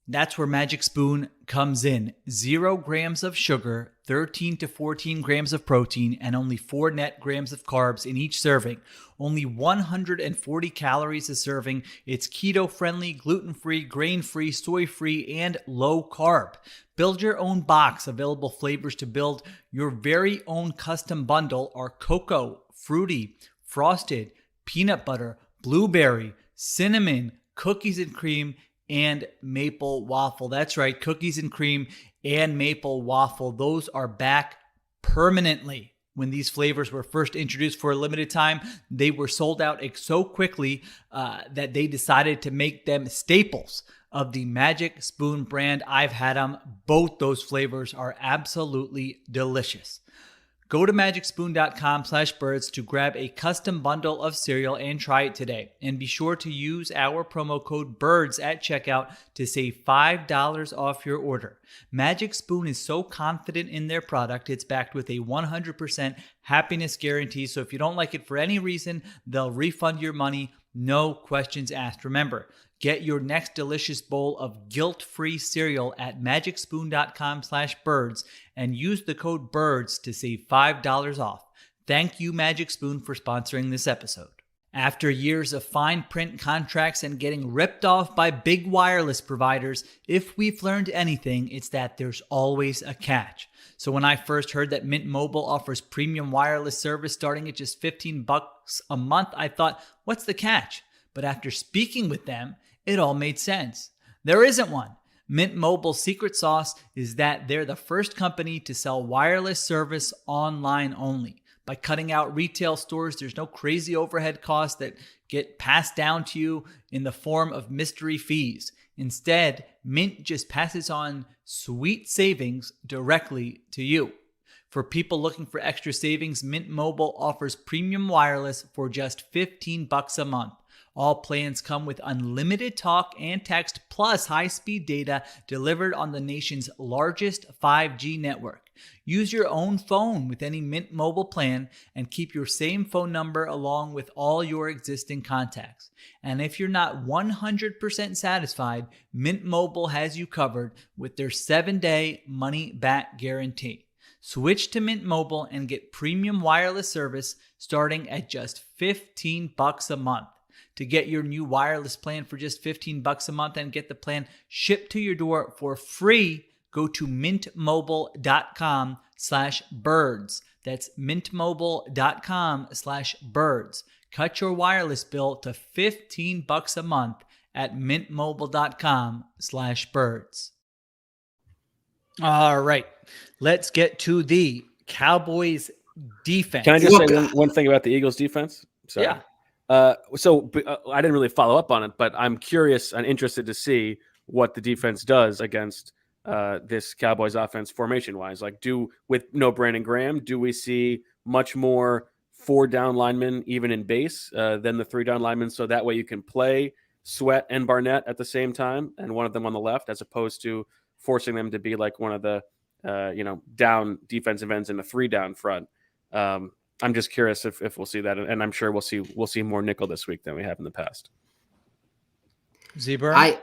E: That's where Magic Spoon comes in. 0 grams of sugar, 13 to 14 grams of protein, and only 4 net grams of carbs in each serving. Only 140 calories a serving. It's keto-friendly, gluten-free, grain-free, soy-free, and low-carb. Build your own box. Available flavors to build your very own custom bundle are cocoa, fruity, frosted, peanut butter, blueberry, cinnamon, cookies and cream, and maple waffle. That's right, cookies and cream and maple waffle. Those are back permanently. When these flavors were first introduced for a limited time, they were sold out so quickly that they decided to make them staples of the Magic Spoon brand. I've had them. Both those flavors are absolutely delicious. Go to magicspoon.com/birds to grab a custom bundle of cereal and try it today. And be sure to use our promo code BIRDS at checkout to save $5 off your order. Magic Spoon is so confident in their product, it's backed with a 100% happiness guarantee. So if you don't like it for any reason, they'll refund your money. No questions asked. Remember, get your next delicious bowl of guilt-free cereal at magicspoon.com/birds and use the code BIRDS to save $5 off. Thank you, Magic Spoon, for sponsoring this episode. After years of fine print contracts and getting ripped off by big wireless providers, if we've learned anything, it's that there's always a catch. So when I first heard that Mint Mobile offers premium wireless service starting at just $15 a month, I thought, what's the catch? But after speaking with them, it all made sense. There isn't one. Mint Mobile's secret sauce is that they're the first company to sell wireless service online only. By cutting out retail stores, there's no crazy overhead costs that get passed down to you in the form of mystery fees. Instead, Mint just passes on sweet savings directly to you. For people looking for extra savings, Mint Mobile offers premium wireless for just $15 a month. All plans come with unlimited talk and text plus high-speed data delivered on the nation's largest 5G network. Use your own phone with any Mint Mobile plan and keep your same phone number along with all your existing contacts. And if you're not 100% satisfied, Mint Mobile has you covered with their 7-day money-back guarantee. Switch to Mint Mobile and get premium wireless service starting at just $15 a month. To get your new wireless plan for just $15 a month and get the plan shipped to your door for free, go to mintmobile.com/birds. That's mintmobile.com/birds. Cut your wireless bill to $15 a month at mintmobile.com/birds. All right, let's get to the Cowboys defense.
D: Can I just say one thing about the Eagles defense? Sorry.
E: Yeah.
D: So I didn't really follow up on it, but I'm curious and interested to see what the defense does against this Cowboys offense formation-wise. Like, with no Brandon Graham, do we see much more 4 down linemen, even in base, than the 3 down linemen. So that way you can play Sweat and Barnett at the same time, and one of them on the left, as opposed to forcing them to be like one of the, down defensive ends in the 3 down front. I'm just curious if we'll see that, and I'm sure we'll see more nickel this week than we have in the past.
E: Zebra.
C: I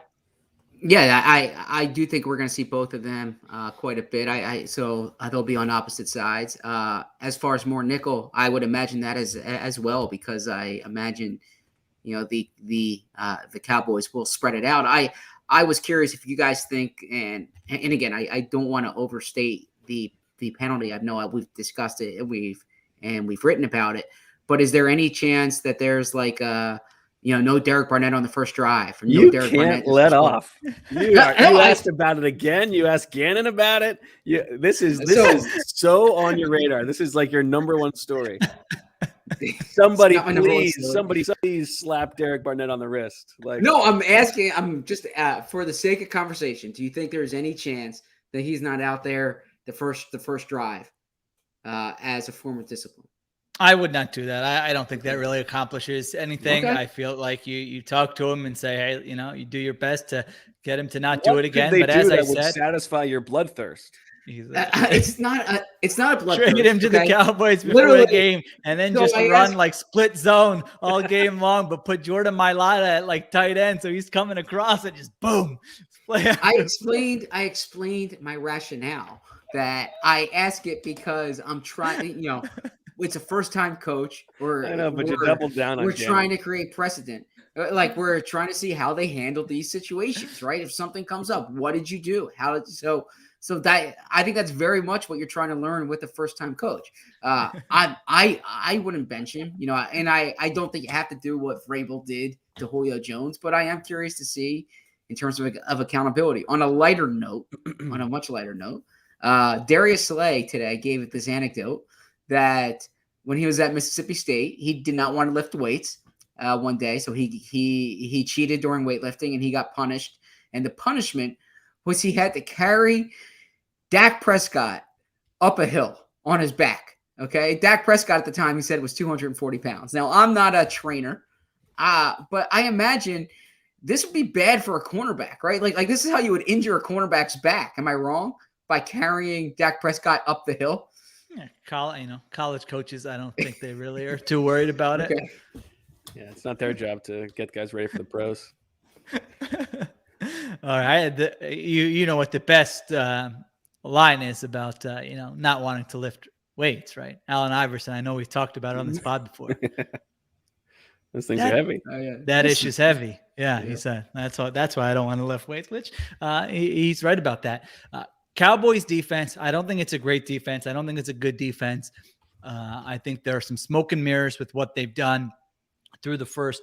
C: do think we're going to see both of them quite a bit. So they'll be on opposite sides. As far as more nickel, I would imagine that as well, because I imagine the Cowboys will spread it out. I was curious if you guys think, and again, I don't want to overstate the penalty. I know we've discussed it, and we've written about it, but is there any chance that there's like no Derek Barnett on the first drive?
D: You can't let off. You asked about it again. You asked Gannon about it. This is so on your radar. This is like your number one story. Somebody please slap Derek Barnett on the wrist.
C: No, I'm asking. I'm just for the sake of conversation. Do you think there's any chance that he's not out there the first drive as a form of discipline?
E: I would not do that. I don't think that really accomplishes anything. Okay. I feel like you talk to him and say, hey, you do your best to get him to not do it again. But as I said,
D: satisfy your bloodthirst.
C: It's not a bloodthirst.
E: Trade him to the Cowboys before the game, and then just run like split zone all game long, but put Jordan Mailata at like tight end, so he's coming across and just boom.
C: I explained my rationale that I ask it because I'm trying. It's a first-time coach.
D: I know, but you doubled down on.
C: We're trying to create precedent. Like we're trying to see how they handle these situations, right? If something comes up, what did you do? So that I think that's very much what you're trying to learn with the first-time coach. I wouldn't bench him, and I don't think you have to do what Vrabel did to Julio Jones, but I am curious to see in terms of accountability. On a much lighter note, Darius Slay today gave this anecdote that when he was at Mississippi State, he did not want to lift weights one day, so he cheated during weightlifting and he got punished. And the punishment was he had to carry Dak Prescott up a hill on his back. Okay, Dak Prescott at the time he said was 240 pounds. Now I'm not a trainer, but I imagine this would be bad for a cornerback, right? Like this is how you would injure a cornerback's back. Am I wrong? By carrying Dak Prescott up the hill?
E: Yeah, college coaches, I don't think they really are too worried about it.
D: Yeah, it's not their job to get guys ready for the pros.
E: All right, you know what the best line is about not wanting to lift weights, right? Allen Iverson. I know we've talked about it on this pod before.
D: Those things are heavy.
E: That issue's heavy. Yeah, he said that's why I don't want to lift weights. Which he's right about that. Cowboys defense, I don't think it's a great defense. I don't think it's a good defense. I think there are some smoke and mirrors with what they've done through the first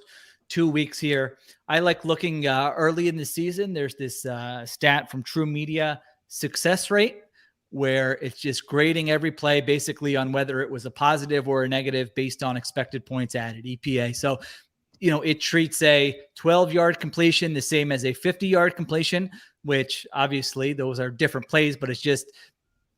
E: 2 weeks here. I like looking early in the season. There's this stat from True Media, success rate, where it's just grading every play basically on whether it was a positive or a negative based on expected points added, EPA. So, it treats a 12-yard completion the same as a 50-yard completion, which obviously those are different plays, but it's just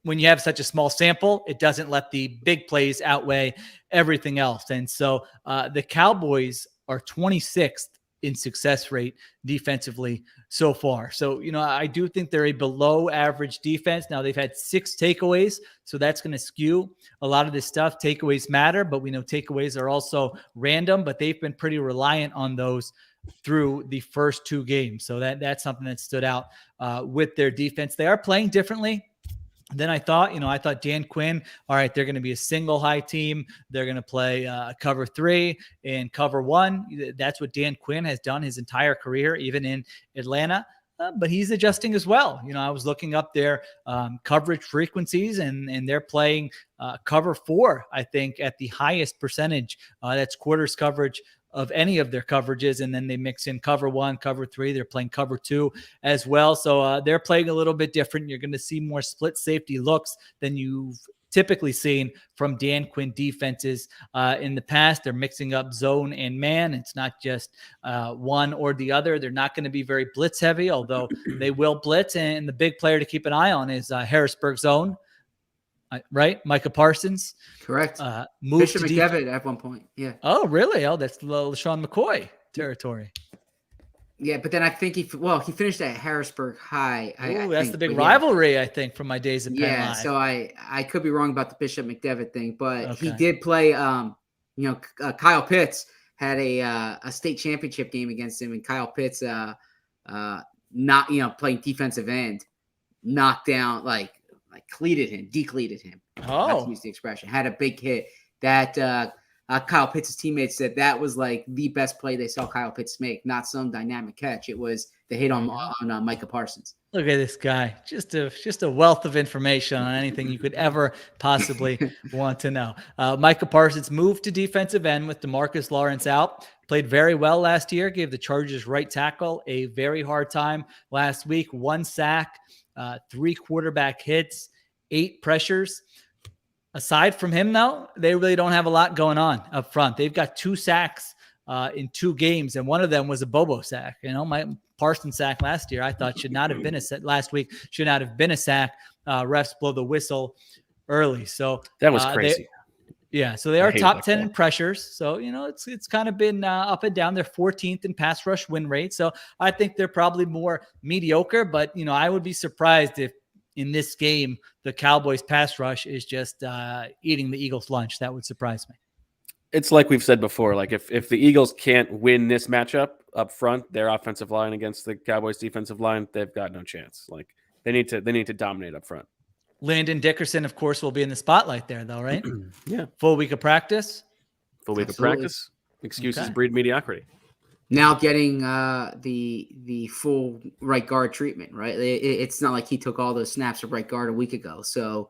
E: when you have such a small sample, it doesn't let the big plays outweigh everything else. And so the Cowboys are 26th in success rate defensively so far. So, I do think they're a below average defense. Now they've had 6 takeaways, so that's going to skew a lot of this stuff. Takeaways matter, but we know takeaways are also random, but they've been pretty reliant on those through the first 2 games. So that's something that stood out with their defense. They are playing differently than I thought. I thought Dan Quinn, all right, they're going to be a single high team. They're going to play cover 3 and cover 1. That's what Dan Quinn has done his entire career, even in Atlanta. But he's adjusting as well. I was looking up their coverage frequencies, and they're playing cover 4, I think, at the highest percentage. That's quarters coverage of any of their coverages, and then they mix in cover 1, cover 3. They're playing cover 2 as well. So they're playing a little bit different. You're going to see more split safety looks than you've typically seen from Dan Quinn defenses in the past. They're mixing up zone and man. It's not just one or the other. They're not going to be very blitz heavy, although they will blitz. And the big player to keep an eye on is Harrisburg zone. right? Micah Parsons.
C: Correct.
E: Moved
C: Bishop
E: to
C: McDevitt at one point. Yeah.
E: Oh, really? Oh, that's LaShawn McCoy territory.
C: Yeah, but then I think he finished at Harrisburg High.
E: That's the big rivalry, I think, from my days at Penn Live.
C: So I could be wrong about the Bishop McDevitt thing, but he did play. Kyle Pitts had a state championship game against him, and Kyle Pitts, playing defensive end, knocked down decleated him. Not to use the expression. Had a big hit that. Kyle Pitts' teammates said that was like the best play they saw Kyle Pitts make, not some dynamic catch. It was the hit on Micah Parsons.
E: Look at this guy. Just a wealth of information on anything you could ever possibly want to know. Micah Parsons moved to defensive end with DeMarcus Lawrence out. Played very well last year. Gave the Chargers right tackle a very hard time last week. 1 sack, 3 quarterback hits, 8 pressures. Aside from him, though, they really don't have a lot going on up front. They've got 2 sacks in 2 games, and one of them was a Bobo sack. My Parsons sack last year, I thought should not have been last week should not have been a sack. Refs blow the whistle early, so
D: that was crazy.
E: So they are top 10 in pressures. So it's kind of been up and down. They're 14th in pass rush win rate. So I think they're probably more mediocre. But I would be surprised if in this game, the Cowboys pass rush is just eating the Eagles' lunch. That would surprise me.
D: It's like we've said before, like if the Eagles can't win this matchup up front, their offensive line against the Cowboys defensive line, they've got no chance. Like they need to dominate up front.
E: Landon Dickerson, of course, will be in the spotlight there though, right?
D: Yeah.
E: Full week of practice.
D: Of practice. Excuses breed mediocrity.
C: Now getting the full right guard treatment, right? It's not like he took all those snaps of right guard a week ago. So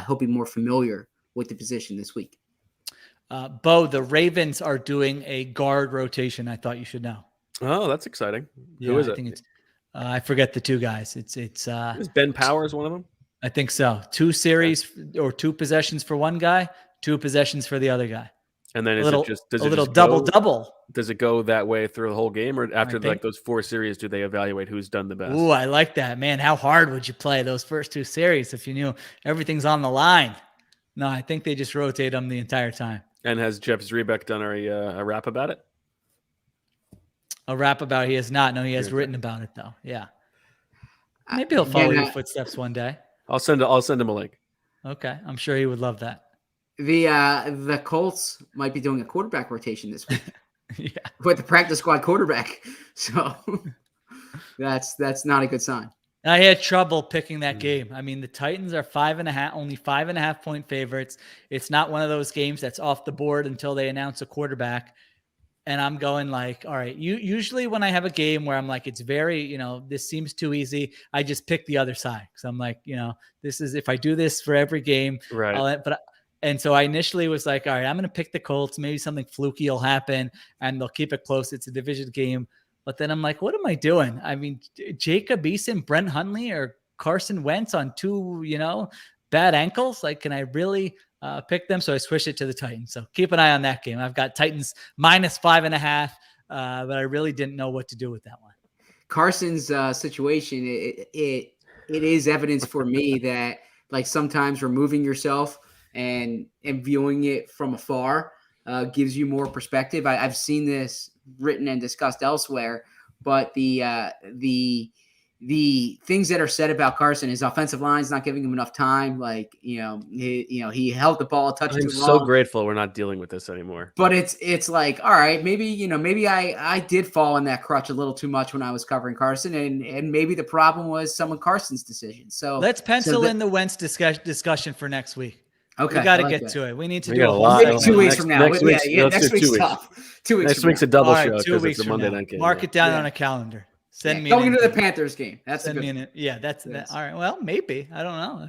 C: he'll be more familiar with the position this week.
E: Bo, the Ravens are doing a guard rotation. I thought you should know.
D: Oh, that's exciting.
E: Yeah,
D: Who is
E: I
D: it?
E: think it's I forget the 2 guys. It's
D: is Ben Powers one of them?
E: I think so. 2 series or 2 possessions for one guy, 2 possessions for the other guy.
D: And then does it
E: double?
D: Does it go that way through the whole game, or after those 4 series, do they evaluate who's done the best?
E: Ooh, I like that, man. How hard would you play those first 2 series if you knew everything's on the line? No, I think they just rotate them the entire time.
D: And has Jeff Zrebeck done a rap about it?
E: A rap about it? He has not. No, he has written about it though. Yeah, maybe he'll follow your footsteps one day.
D: I'll send him a link.
E: Okay, I'm sure he would love that.
C: The Colts might be doing a quarterback rotation this week.
E: Yeah,
C: with the practice squad quarterback. So that's not a good sign.
E: I had trouble picking that game. I mean, the Titans are 5.5, only 5.5 point favorites. It's not one of those games that's off the board until they announce a quarterback. And I'm going like, all right, usually when I have a game where I'm like, it's very, this seems too easy, I just pick the other side. So I'm like, this is, if I do this for every game,
D: right.
E: And so I initially was like, all right, I'm going to pick the Colts. Maybe something fluky will happen and they'll keep it close. It's a division game. But then I'm like, what am I doing? I mean, Jacob Eason, Brent Hundley, or Carson Wentz on 2, bad ankles. Like, can I really pick them? So I switched it to the Titans. So keep an eye on that game. I've got Titans -5.5, but I really didn't know what to do with that one.
C: Carson's situation, it is evidence for me that like sometimes removing yourself and viewing it from afar gives you more perspective. I've seen this written and discussed elsewhere, but the things that are said about Carson, his offensive line's not giving him enough time. Like, he held the ball a touch too long.
D: I'm so grateful we're not dealing with this anymore.
C: But it's like, all right, maybe I did fall in that crutch a little too much when I was covering Carson, and maybe the problem was some of Carson's decisions. So
E: let's pencil in the Wentz discussion for next week.
C: Okay,
E: we got to get to it. We need to do a whole
C: maybe 2 weeks from now. Next week's tough. 2 weeks.
D: Next week's a double show.
E: 2 weeks
D: it's a Monday night game.
E: Mark it down on a calendar. Send me
C: going into the Panthers game. That's
E: send me in. Yeah, that's that. All right. Well, maybe I don't know.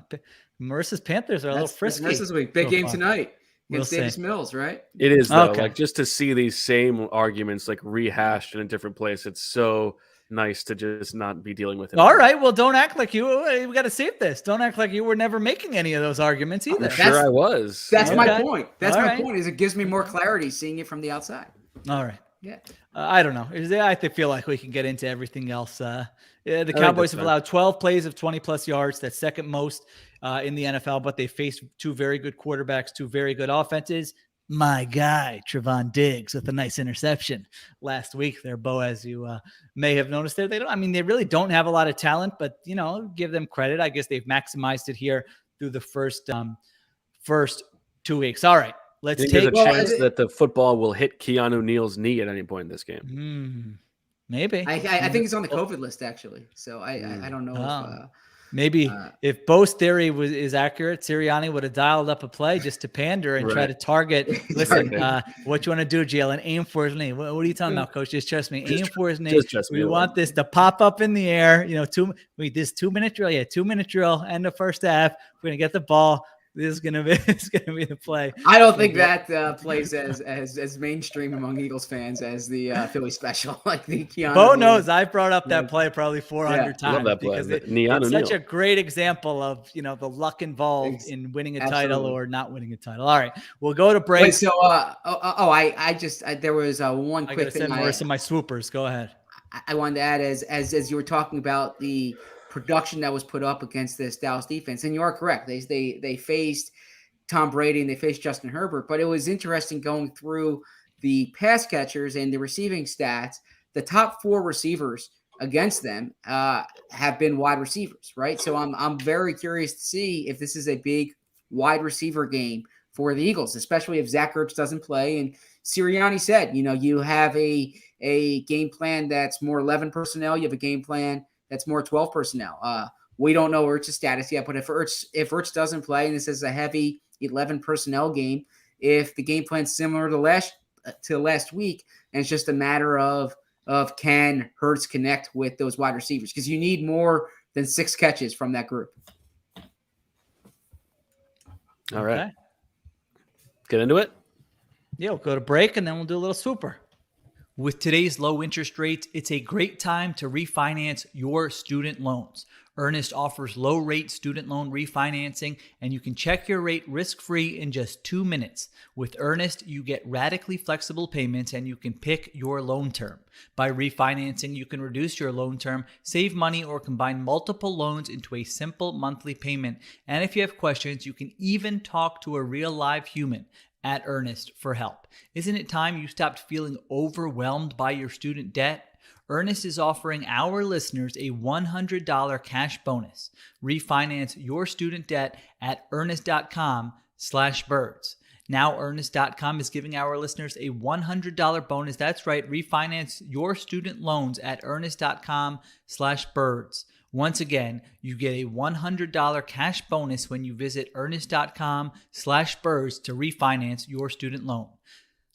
E: Marissa's Panthers are a little frisky.
C: Marissa's week. Big game tonight against Davis Mills, right?
D: It is though. Okay. Like just to see these same arguments like rehashed in a different place. It's so nice to just not be dealing with it.
E: All right. Well, don't act like we got to save this. Don't act like you were never making any of those arguments either.
D: Sure, I was.
C: That's my point. That's my point. Is it gives me more clarity seeing it from the outside.
E: All right.
C: Yeah.
E: I don't know. I feel like we can get into everything else. The Cowboys have allowed 12 plays of 20-plus yards. That's second most in the NFL, but they faced two very good quarterbacks, two very good offenses. My guy, Trevon Diggs, with a nice interception last week there, Bo, as you may have noticed there. They really don't have a lot of talent, but, give them credit. I guess they've maximized it here through the first 2 weeks. All right, let's take
D: there's a chance that the football will hit Keanu Neal's knee at any point in this game.
E: Maybe.
C: I think it's on the COVID list, actually. So I don't know
E: maybe if Bo's theory is accurate, Siriani would have dialed up a play just to pander and try to target. Listen, what you want to do, Jalen? Aim for his knee. What are you talking about, Coach? Just trust me. Aim for his knee. We want this to pop up in the air. This 2-minute drill. 2-minute drill. End of first half. We're gonna get the ball. This is gonna be the play.
C: I don't think that plays as mainstream among Eagles fans as the Philly special, like the Keanu.
E: Bo knows I brought up that play probably 400 times because it's such a great example of the luck involved in winning a title or not winning a title. All right, we'll go to break.
C: Wait, so there was one quick thing.
E: I gotta send my swoopers. Go ahead.
C: I wanted to add as you were talking about the production that was put up against this Dallas defense. And you are correct. They faced Tom Brady and they faced Justin Herbert, but it was interesting going through the pass catchers and the receiving stats. The top 4 receivers against them have been wide receivers, right? So I'm very curious to see if this is a big wide receiver game for the Eagles, especially if Zach Ertz doesn't play. And Siriani said, you have a game plan that's more 11 personnel. You have a game plan that's more 12 personnel. We don't know Ertz's status yet, but if Ertz doesn't play, and this is a heavy 11 personnel game, if the game plan's similar to last week, and it's just a matter of can Hurts connect with those wide receivers, because you need more than 6 catches from that group.
D: All right. Okay. Get into it.
E: Yeah, we'll go to break and then we'll do a little swooper. With today's low interest rates, it's a great time to refinance your student loans. Earnest offers low-rate student loan refinancing, and you can check your rate risk-free in just 2 minutes. With Earnest, you get radically flexible payments, and you can pick your loan term. By refinancing, you can reduce your loan term, save money, or combine multiple loans into a simple monthly payment. And if you have questions, you can even talk to a real live human at Earnest for help. Isn't it time you stopped feeling overwhelmed by your student debt? Earnest is offering our listeners a $100 cash bonus. Refinance your student debt at earnest.com/birds. Now earnest.com is giving our listeners a $100 bonus. That's right. Refinance your student loans at earnest.com/birds. Once again, you get a $100 cash bonus when you visit earnest.com/birds to refinance your student loan.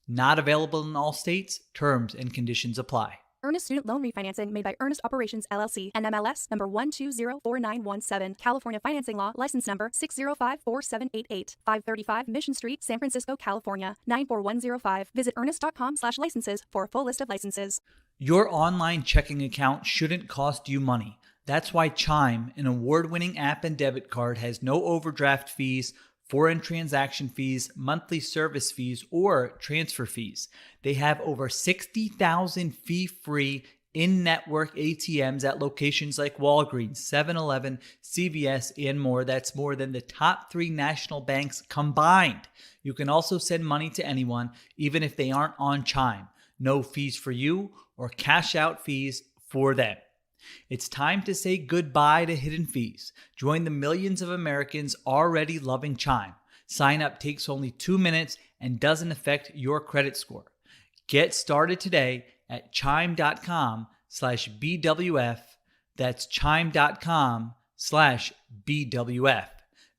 E: Not available in all states. Terms and conditions apply.
G: Earnest Student Loan Refinancing made by Earnest Operations LLC, NMLS number 1204917, California Financing Law, license number 6054788, 535 Mission Street, San Francisco, California, 94105. Visit earnest.com/licenses for a full list of licenses.
E: Your online checking account shouldn't cost you money. That's why Chime, an award-winning app and debit card, has no overdraft fees, foreign transaction fees, monthly service fees, or transfer fees. They have over 60,000 fee-free in-network ATMs at locations like Walgreens, 7-Eleven, CVS, and more. That's more than the top 3 national banks combined. You can also send money to anyone, even if they aren't on Chime. No fees for you or cash out fees for them. It's time to say goodbye to hidden fees. Join the millions of Americans already loving Chime. Sign up takes only 2 minutes and doesn't affect your credit score. Get started today at chime.com/BWF. That's chime.com/BWF.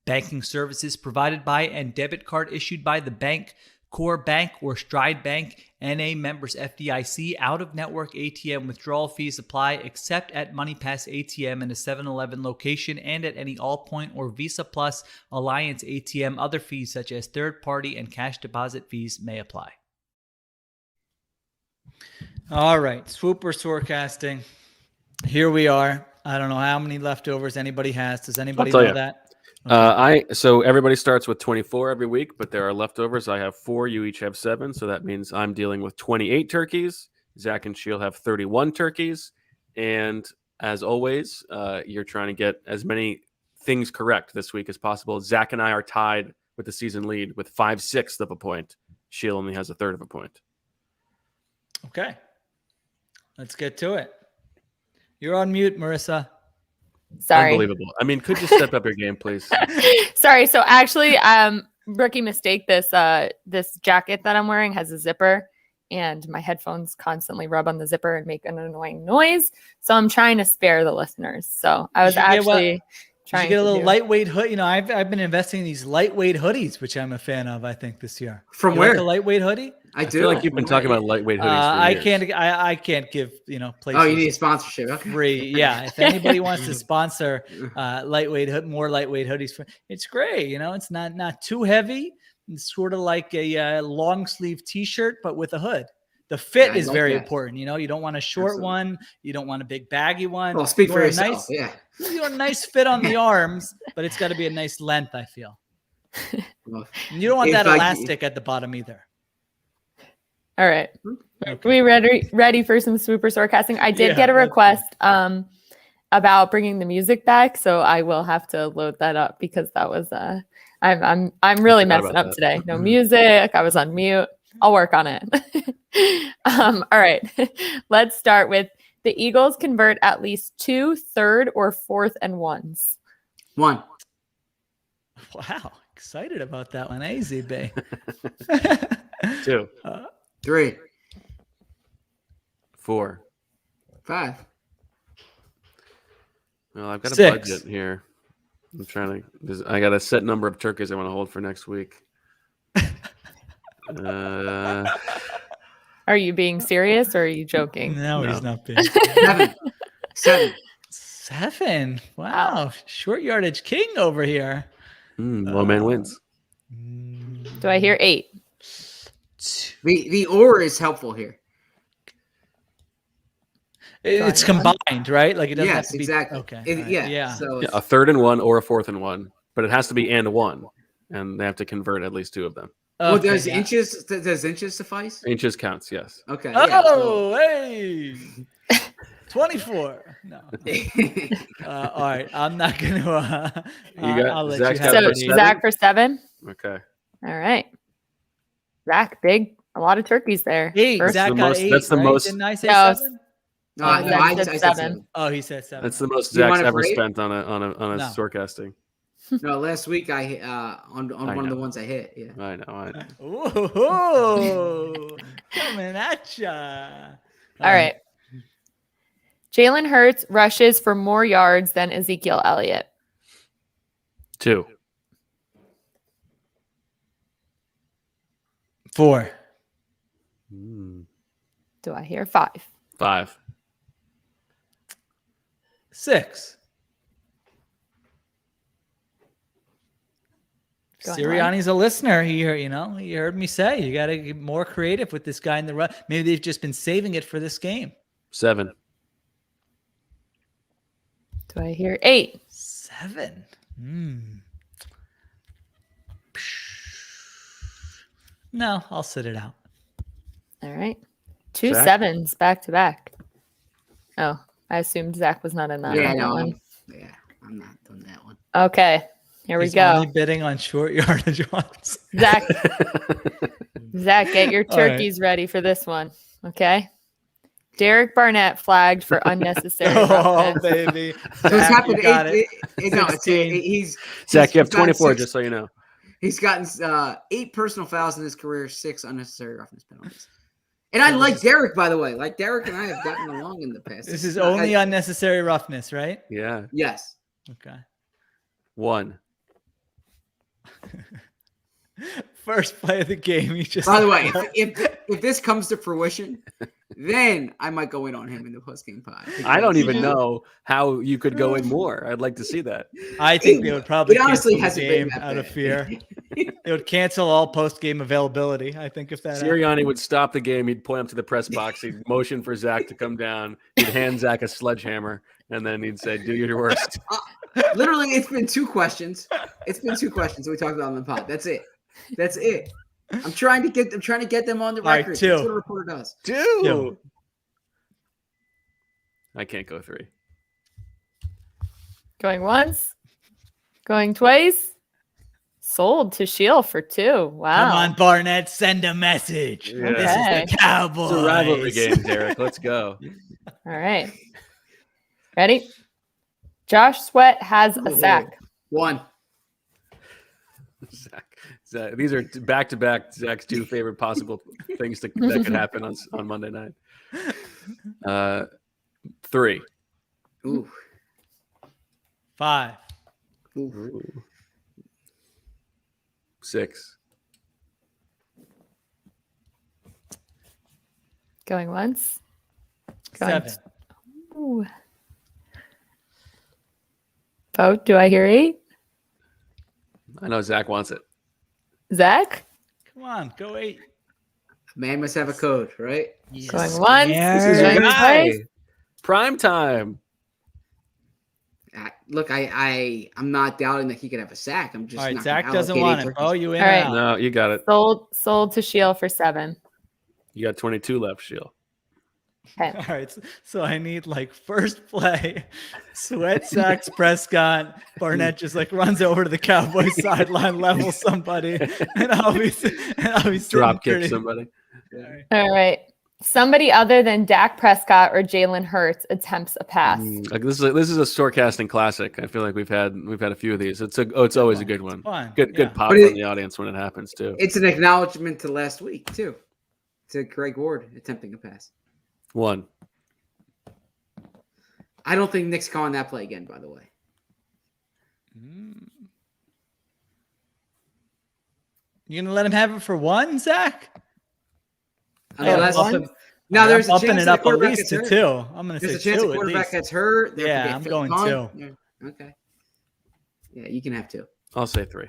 E: Banking services provided by and debit card issued by the bank, Core Bank or Stride Bank, NA members FDIC. Out-of-network ATM withdrawal fees apply except at MoneyPass ATM in a 7-Eleven location and at any Allpoint or Visa Plus Alliance ATM. Other fees such as third-party and cash deposit fees may apply. All right, Swooper Soarcasting. Here we are. I don't know how many leftovers anybody has. Does anybody know that?
D: Okay. So everybody starts with 24 every week, but there are leftovers. I have 4. You each have 7. So that means I'm dealing with 28 turkeys. Zach and Sheil have 31 turkeys. And as always, you're trying to get as many things correct this week as possible. Zach and I are tied with the season lead with 5/6 of a point. Sheil only has 1/3 of a point.
E: Okay. Let's get to it. You're on mute, Marissa.
F: Sorry.
D: Unbelievable. I mean, could you step up your game, please?
F: Sorry. So actually, rookie mistake. This jacket that I'm wearing has a zipper, and my headphones constantly rub on the zipper and make an annoying noise. So I'm trying to spare the listeners. So I was actually trying to get a little
E: lightweight hood. You know, I've been investing in these lightweight hoodies, which I'm a fan of. I think this year.
C: From
E: you
C: where?
E: Like a lightweight hoodie.
C: I do.
D: Feel like you've been talking about lightweight hoodies. For years.
E: I can't give places.
C: Oh, you need a sponsorship. Okay.
E: Free. Yeah. If anybody wants to sponsor more lightweight hoodies, it's great. It's not too heavy. It's sort of like a long sleeve T-shirt, but with a hood. The fit is very important. You don't want a short one. You don't want a big baggy one.
C: Well, speak for yourself. You
E: want a nice fit on the arms, but it's got to be a nice length, I feel.
C: Well,
E: and you don't want that elastic at the bottom either.
F: All right. Okay. Are we ready for some Swooper Soarcasting? I did get a request about bringing the music back, so I will have to load that up because that was I'm really messing up today. No music. I was on mute. I'll work on it. All right. Let's start with the Eagles convert at least 2 third or fourth and ones.
C: 1.
E: Wow. Excited about that one. Easy, babe.
D: 2.
C: 3.
D: 4.
C: 5.
D: Well, I've got
E: 6.
D: a budget here. I'm trying to. I got a set number of turkeys I want to hold for next week.
F: Are you being serious or are you joking?
E: No, he's not being.
C: 7.
E: 7. Wow. Short yardage king over here.
D: Low man wins.
F: Do I hear 8?
C: The or is helpful here.
E: It's combined, right? Like it doesn't have to be.
C: Exactly.
E: Okay.
C: Yeah. So
D: a 3rd and 1 or a 4th and 1, but it has to be and 1, and they have to convert at least 2 of them.
C: Well, does inches suffice?
D: Inches counts, yes.
C: Okay.
E: Hey. 24. No. All right. I'm not going to. I'll let
D: Zach's
E: you have
F: So Zach for 7.
D: Okay.
F: All right. Zach, a lot of turkeys there.
E: 8. Zach got 8.
D: That's the most.
E: Didn't I say
F: No,
E: 7?
C: No, I said 7.
E: Oh, he said 7.
D: That's the most
C: You
D: Zach's
C: want it
D: ever
C: for 8?
D: spent on a Soarcasting.
C: No, last week I hit on one of the ones I hit. Yeah.
D: I know.
E: Ooh, coming at ya.
F: All right. Jalen Hurts rushes for more yards than Ezekiel Elliott.
D: 2.
E: 4.
F: Do I hear 5?
D: 5.
E: 6.
F: Going
E: Siriani's a listener. He heard me say you got to get more creative with this guy in the run. Maybe they've just been saving it for this game.
D: 7.
F: Do I hear 8?
E: 7. No, I'll sit it out.
F: All right. 2
D: Zach?
F: 7s back to back. Oh, I assumed Zach was not in that one.
C: Yeah, I'm not doing that one.
F: Okay. Here we
E: He's
F: go.
E: only bidding on short yardage ones.
F: Zach, get your turkeys ready for this one. Okay. Derek Barnett flagged for unnecessary roughness.
E: Baby.
C: So it's happened.
D: Zach, you have 24, just so you know.
C: He's gotten 8 personal fouls in his career, 6 unnecessary roughness penalties. And I like Derek, by the way. Like Derek and I have gotten along in the past.
E: This is only unnecessary roughness, right?
D: Yeah.
C: Yes.
E: Okay.
D: 1.
E: First play of the game.
C: By the way, if this comes to fruition, then I might go in on him in the post-game pod.
D: I don't even know how you could go in more. I'd like to see that.
E: I think they would probably
C: honestly
E: cancel the game out of fear. They would cancel all post-game availability. I think if that
D: Siriani would stop the game, he'd point up to the press box, he'd motion for Zach to come down, he'd hand Zach a sledgehammer, and then he'd say, "Do your worst."
C: Literally, it's been 2 questions. It's been 2 questions we talked about on the pod. That's it. I'm trying to get them on the record.
E: Right, 2.
C: That's what a reporter does.
D: 2. I can't go 3.
F: Going once. Going twice. Sold to Sheil for 2. Wow.
E: Come on, Barnett, send a message.
D: Yeah.
E: This is
F: Okay.
E: the Cowboys.
D: It's a rivalry game, Derek. Let's go.
F: All right. Ready? Josh Sweat has a sack.
C: 1.
D: Zach, these are back-to-back Zach's 2 favorite possible things that could happen on Monday night. 3.
C: Ooh.
E: 5.
C: Ooh.
D: 6.
F: Going once.
E: 7.
F: Ooh. Vote. Do I hear 8?
D: I know Zach wants it.
F: Zach?
E: Come on, go 8.
C: Man must have a code, right?
F: Going once.
D: This is
F: Going
D: your guy.
F: twice.
D: Prime time.
C: Look, I'm not doubting that he could have a sack. I'm just
E: All right,
C: not
E: Zach
C: gonna
E: doesn't
C: allocate
E: want
C: any
E: it.
C: turkeys.
E: Oh, you in
F: All
E: or
F: right.
E: out?
D: No, you got it.
F: Sold to Sheil for 7.
D: You got 22 left, Sheil.
F: Okay.
E: All right, so I need like first play, Sweat sacks Prescott. Barnett just like runs over to the Cowboys sideline, levels somebody, and I'll be
D: Drop kick
E: pretty.
D: somebody.
F: All right. Somebody other than Dak Prescott or Jalen Hurts attempts a pass.
D: Like this is a Soarcasting classic. I feel like we've had a few of these. It's always a good one.
E: Fun.
D: Good
E: Yeah.
D: pop
C: But
D: from the audience when it happens too.
C: It's an acknowledgement to last week too, to Greg Ward attempting a pass.
D: 1.
C: I don't think Nick's calling that play again. By the way,
E: You gonna let him have it for 1, Zach?
C: unless
F: one?
C: now there's a
E: bumping
C: chance
E: it
C: that
E: up
C: the
E: at
C: quarterback
E: least
C: gets
E: to
C: hurt.
E: 2. I'm gonna
C: There's a
E: say
C: chance
E: 2
C: the
E: at
C: quarterback
E: least.
C: gets hurt. There
E: Yeah,
C: could be a
E: I'm
C: fifth
E: going
C: punt.
E: 2.
C: Yeah, okay. Yeah, you can have 2.
D: I'll say 3.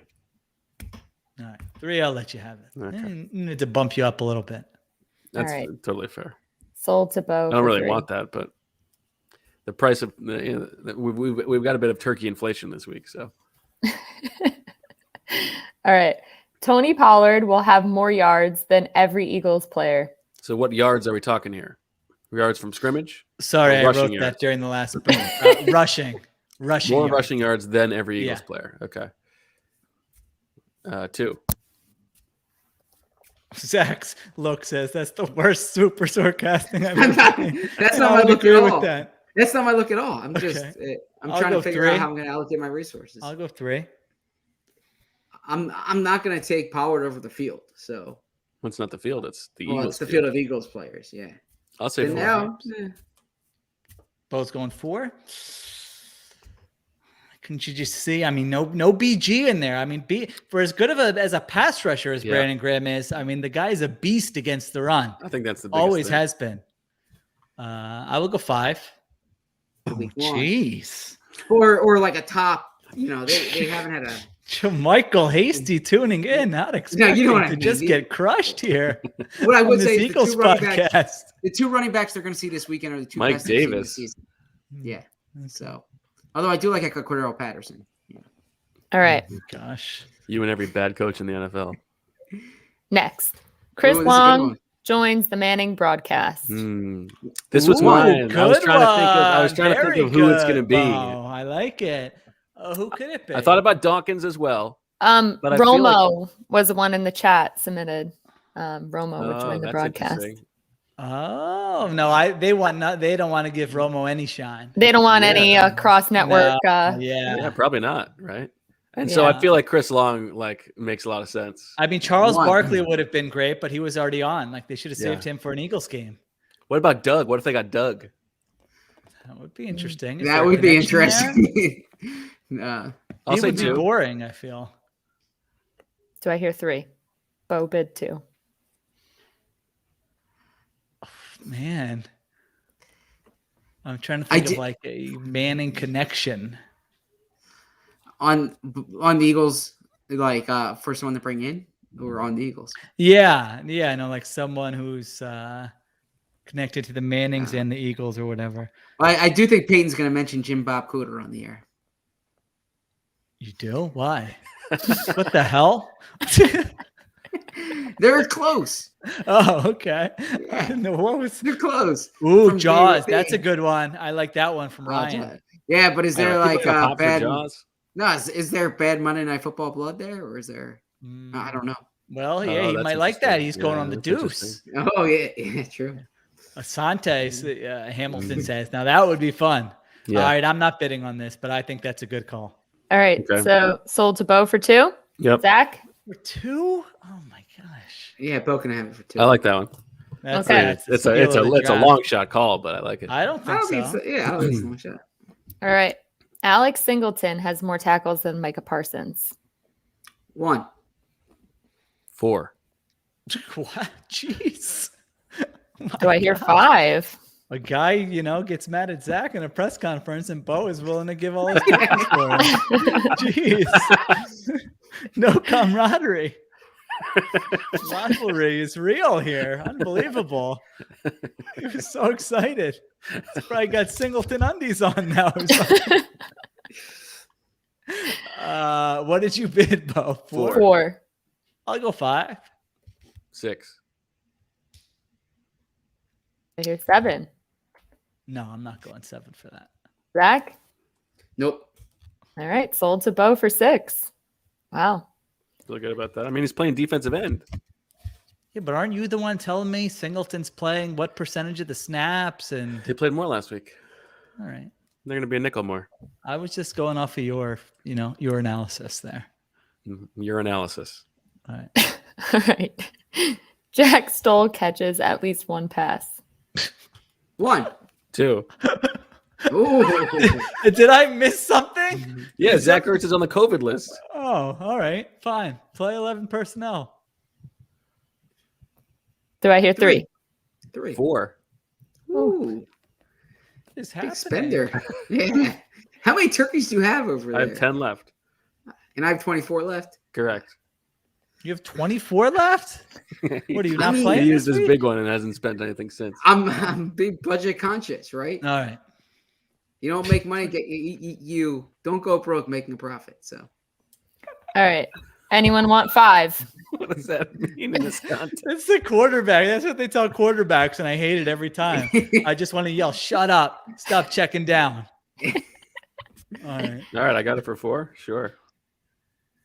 E: All right, 3. I'll let you have it.
D: Okay.
E: I need to bump you up a little bit.
D: That's
F: right.
D: totally fair.
F: Sold to Bo.
D: I don't
F: for
D: really
F: 3.
D: want that, but the price of we've got a bit of turkey inflation this week, so
F: All right. Tony Pollard will have more yards than every Eagles player.
D: So what yards are we talking here? Yards from scrimmage?
E: Sorry,
D: Or
E: I
D: rushing
E: wrote
D: yards?
E: that during the last break. Rushing
D: More
E: yards.
D: rushing yards than every Eagles
E: Yeah.
D: player. Okay. 2.
E: Zach's look says that's the worst Swooper Soarcasting I've
C: I'm
E: ever
C: not-
E: seen.
C: that's
E: I
C: not my
E: would
C: look
E: agree
C: at
E: with
C: all.
E: that.
C: That's not my look at all. I'm just
E: Okay.
C: I'm
E: I'll
C: trying to
E: go
C: figure
E: 3.
C: out how I'm going to allocate my resources.
E: I'll go 3.
C: I'm not going to take Pollard over the field. So
D: It's not the field, it's the
C: well,
D: Eagles.
C: it's the field of Eagles players. Yeah.
D: I'll say
C: And
D: 4.
C: now,
E: Bo's going 4. Couldn't you just see? I mean, no BG in there. I mean, for as good of as a pass rusher as
D: Yeah.
E: Brandon Graham is, I mean, the guy's a beast against the run.
D: I think that's the biggest
E: Always
D: thing.
E: has been. I will go 5. Oh,
C: week 1.
E: jeez.
C: or like a top. You know, they haven't had a.
E: Michael Hasty tuning in, not expecting
C: you know what I
E: to
C: mean.
E: just get crushed here.
C: What I
E: on
C: would
E: this
C: say is
E: Eagles podcast.
C: the 2 running backs they're going to see this weekend are the 2
D: Mike
C: best they've seen
D: Davis.
C: this season. Yeah. So, although I do like a Cordero Patterson. Yeah.
F: All right.
E: Gosh.
D: You and every bad coach in the NFL.
F: Next. Chris
C: Ooh, this is a good
F: Long
C: one.
F: joins the Manning broadcast.
D: This was
E: Ooh,
D: mine. I was
E: good
D: trying to think
E: one.
D: of who it's
E: Very
D: going to be.
E: good, Bo. I like it. Who could it be?
D: I thought about Dawkins as well. But I feel
F: Romo was the one in the chat submitted. Romo would join the
D: that's
F: broadcast.
D: interesting.
E: Oh no, they don't want to give Romo any shine.
F: They don't want
D: Yeah.
F: any cross network.
D: Yeah, probably not, right? And so I feel like Chris Long makes a lot of sense.
E: I mean, Charles
C: One.
E: Barkley would have been great, but he was already on. Like they should have saved
D: Yeah.
E: him for an Eagles game.
D: What about Doug? What if they got Doug?
E: That would be interesting. Is
C: That
E: there a
C: would be
E: connection there?
C: interesting.
D: I'll
E: He
D: say
E: would be
D: 2.
E: boring, I feel.
F: Do I hear 3? Bo bid 2.
E: Man. I'm trying to think of like a Manning connection.
C: on the Eagles, like first one to bring in, or on the Eagles.
E: Yeah, I know, like someone who's connected to the Mannings and the Eagles or whatever.
C: I do think Peyton's going to mention Jim Bob Cooter on the air.
E: You do? Why? What the hell?
C: They're close.
E: Oh, okay.
C: Yeah.
E: I didn't know what was.
C: They're close.
E: Ooh,
C: From
E: Jaws.
C: David
E: That's a
C: Payton.
E: good one. I like that one from Ryan.
C: Yeah, but is there like
D: People got popped for
C: bad?
D: Jaws?
C: No, is there bad Monday Night Football blood there, or is there? I don't know.
E: Well, yeah,
D: Oh,
E: he
D: that's
E: might like that.
D: interesting.
E: He's going
D: Yeah,
E: on the
D: that's
E: deuce.
D: interesting.
C: Oh yeah, true.
E: Asante, Hamilton says. Now that would be fun.
D: Yeah.
E: All right, I'm not bidding on this, but I think that's a good call.
F: All right.
D: Okay.
F: So sold to Bo for 2.
D: Yep.
F: Zach?
E: For 2? Oh my gosh.
C: Yeah, Bo can have it for 2.
D: I like that one.
E: That's,
F: Okay.
E: that's the
D: It's
E: skill
D: a
E: of the
D: it's a
E: draft.
D: long shot call, but I like it.
E: I don't
C: I
E: think
C: don't
E: so.
C: think so. Yeah, I don't think it's a long shot.
F: All right. Alex Singleton has more tackles than Micah Parsons.
C: 1.
D: 4.
E: What? Jeez.
F: Do I hear 5?
E: A guy, gets mad at Zach in a press conference, and Bo is willing to give all his tackles for him. Jeez. No camaraderie. Rivalry is real here. Unbelievable. He was so excited. He's probably got Singleton undies on now. Or something. What did you bid, Bo?
F: 4.
E: I'll go 5.
D: 6.
F: I hear 7.
E: No, I'm not going 7 for that.
F: Zach?
C: Nope.
F: All right. Sold to Bo for 6. Wow.
D: Feel good about that. I mean, he's playing defensive end.
E: Yeah, but aren't you the one telling me Singleton's playing what percentage of the snaps? And
D: He played more last week.
E: all right,
D: They're going to be a nickel more.
E: I was just going off of your analysis there.
D: Your analysis.
E: All right.
F: All right. Jack Stoll catches at least 1 pass.
C: 1.
D: 2.
C: Ooh.
E: Did I miss something?
D: Yeah, Zach Ertz is on the COVID list.
E: Oh, all right, fine. Play 11 personnel.
F: Do I hear 3?
C: 3.
D: 4.
C: Ooh.
E: What is
C: Big
E: happening?
C: spender. Yeah. How many turkeys do you have over
D: I
C: there?
D: have 10 left.
C: And I have 24 left.
D: Correct.
E: You have 24 left? What are you not
C: mean,
E: playing?
D: He used
E: this
D: his
E: week?
D: big one and hasn't spent anything since.
C: I'm big budget conscious, right?
E: All right.
C: You don't make money, you don't go broke making a profit. So
F: All right. Anyone want 5?
D: What does that mean in this context?
E: It's the quarterback. That's what they tell quarterbacks, and I hate it every time. I just want to yell, "Shut up! Stop checking down." All right.
D: All right, I got it for 4. Sure.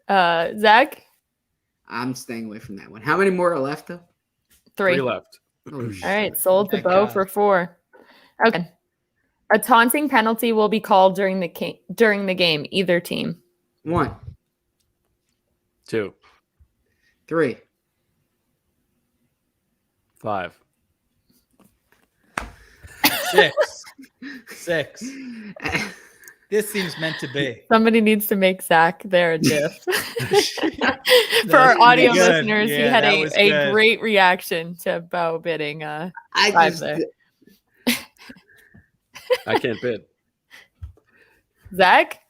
F: Zach?
C: I'm staying away from that one. How many more are left though?
F: 3.
D: 3 left.
C: Oh, shit.
F: All right. Sold to
E: Thank
F: Bo
E: God.
F: for 4. Okay. A taunting penalty will be called during the game, either team.
C: 1,
D: 2.
C: 3.
D: 5.
E: 6. This seems meant to be.
F: Somebody needs to make Zach their GIF. For
E: That
F: our
E: was
F: audio
E: pretty good.
F: listeners, he
E: Yeah,
F: had
E: that was
F: a
E: good.
F: great reaction to Bo bidding 5 there.
D: I can't bid.
F: Zach?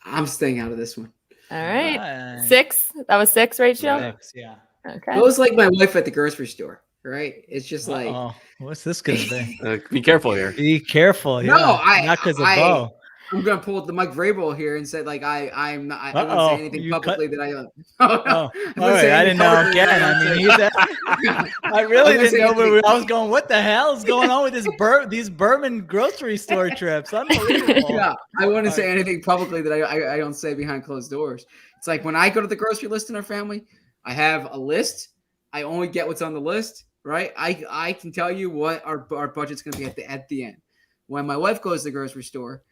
C: I'm staying out of this one.
F: All right.
E: Fine.
F: 6? That was 6, right, Sheil?
E: 6, yeah.
F: Okay.
C: It was like my wife at the grocery store, right? It's just like
E: Oh, what's this gonna be?
D: Be careful here.
E: Be careful.
C: No,
E: Yeah. Not because of Bo.
C: I'm gonna pull the Mike Vrabel here and say like I'm not. I wouldn't
E: Uh-oh,
C: say anything
E: you
C: publicly that I. Oh,
E: Oh,
C: no.
E: all
C: wouldn't
E: right.
C: say
E: I
C: anything
E: didn't know.
C: publicly
E: Again,
C: that
E: I mean, I really
C: I wouldn't
E: didn't
C: say
E: know where
C: anything.
E: I was going. What the hell is going on with these Berman grocery store trips? Unbelievable.
C: Yeah, I wouldn't say anything publicly that I don't say behind closed doors. It's like when I go to the grocery list in our family, I have a list. I only get what's on the list, right? I can tell you what our budget's going to be at the end. When my wife goes to the grocery store,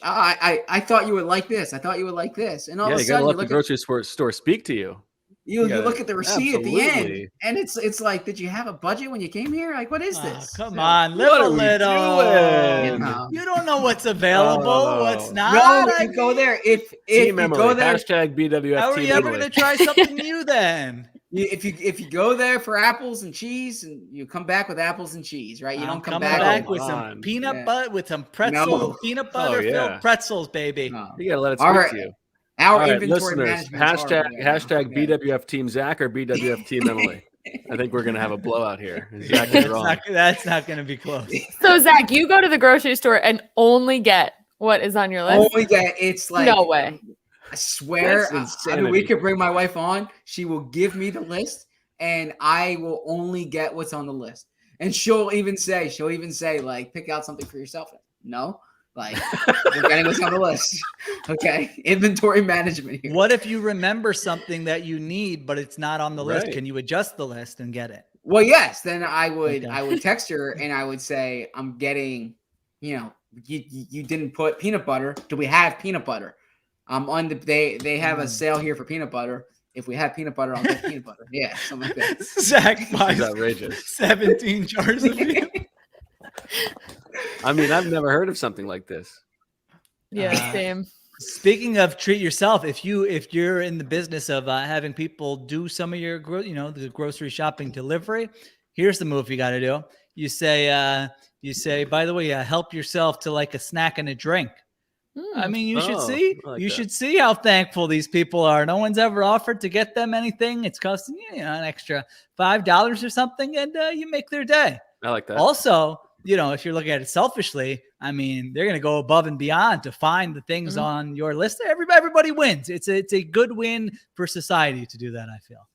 C: I thought you would like this. I thought you would like this, and all
D: Yeah,
C: of a
D: you gotta
C: sudden
D: let the grocery store speak to you.
C: you
D: gotta-
C: look at the receipt at the end,
D: Absolutely.
C: and it's like, did you have a budget when you came here? Like, what is
E: Oh,
C: this?
E: come
C: So,
E: on, live
D: What
E: a
D: are we
E: little.
D: doing?
C: you
E: You don't know what's available,
D: Oh.
E: what's not.
C: No,
E: I
C: you go
E: mean,
C: there. If
D: Team
C: you
D: Emily.
C: go there,
D: Hashtag BWF
E: How are
D: Team
E: you ever
D: Emily.
E: going to try something new then?
C: if you go there for apples and cheese, and you come back with apples and cheese, right? You
E: I'm
C: don't come
E: coming
C: back.
E: back
C: with
E: with some
D: on.
E: peanut
C: Yeah.
E: butter, with some pretzel,
C: No.
E: peanut butter
D: yeah.
E: filled pretzels, baby.
C: No.
D: You gotta let it
C: All
D: speak
C: right.
D: to you.
C: Our
D: All right,
C: inventory
D: listeners.
C: management.
D: Hashtag BWF Team Zach or BWF Team Emily. I think we're gonna have a blowout here. Zach is wrong.
E: That's not going to be close.
F: So, Zach, you go to the grocery store and only get what is on your list?
C: Only that it's like
F: No way.
C: I swear.
D: That's
C: I mean, we
D: insanity.
C: could bring my wife on. She will give me the list, and I will only get what's on the list. And she'll even say, like, pick out something for yourself. No, Like, we're getting what's on the list. Okay, inventory management here.
E: What if you remember something that you need, but it's not on the list?
D: Right.
E: Can you adjust the list and get it?
C: Well, yes. Then I would
E: Okay.
C: text her and I would say, I'm getting, you didn't put peanut butter. Do we have peanut butter? On they have a sale here for peanut butter. If we have peanut butter, I'll get peanut butter. Yeah, something like that.
E: Zach buys
D: It's outrageous.
E: 17 jars of peanut.
D: I mean, I've never heard of something like this.
F: Yeah, same.
E: Speaking of treat yourself, if you're in the business of having people do some of your the grocery shopping delivery, here's the move you got to do. You say, by the way, help yourself to like a snack and a drink. I mean, you should see.
D: I like
E: You
D: that.
E: should see how thankful these people are. No one's ever offered to get them anything. It's costing you an extra $5 or something, and you make their day.
D: I like that.
E: Also, if you're looking at it selfishly, I mean, they're going to go above and beyond to find the things on your list. Everybody wins. It's a good win for society to do that, I feel.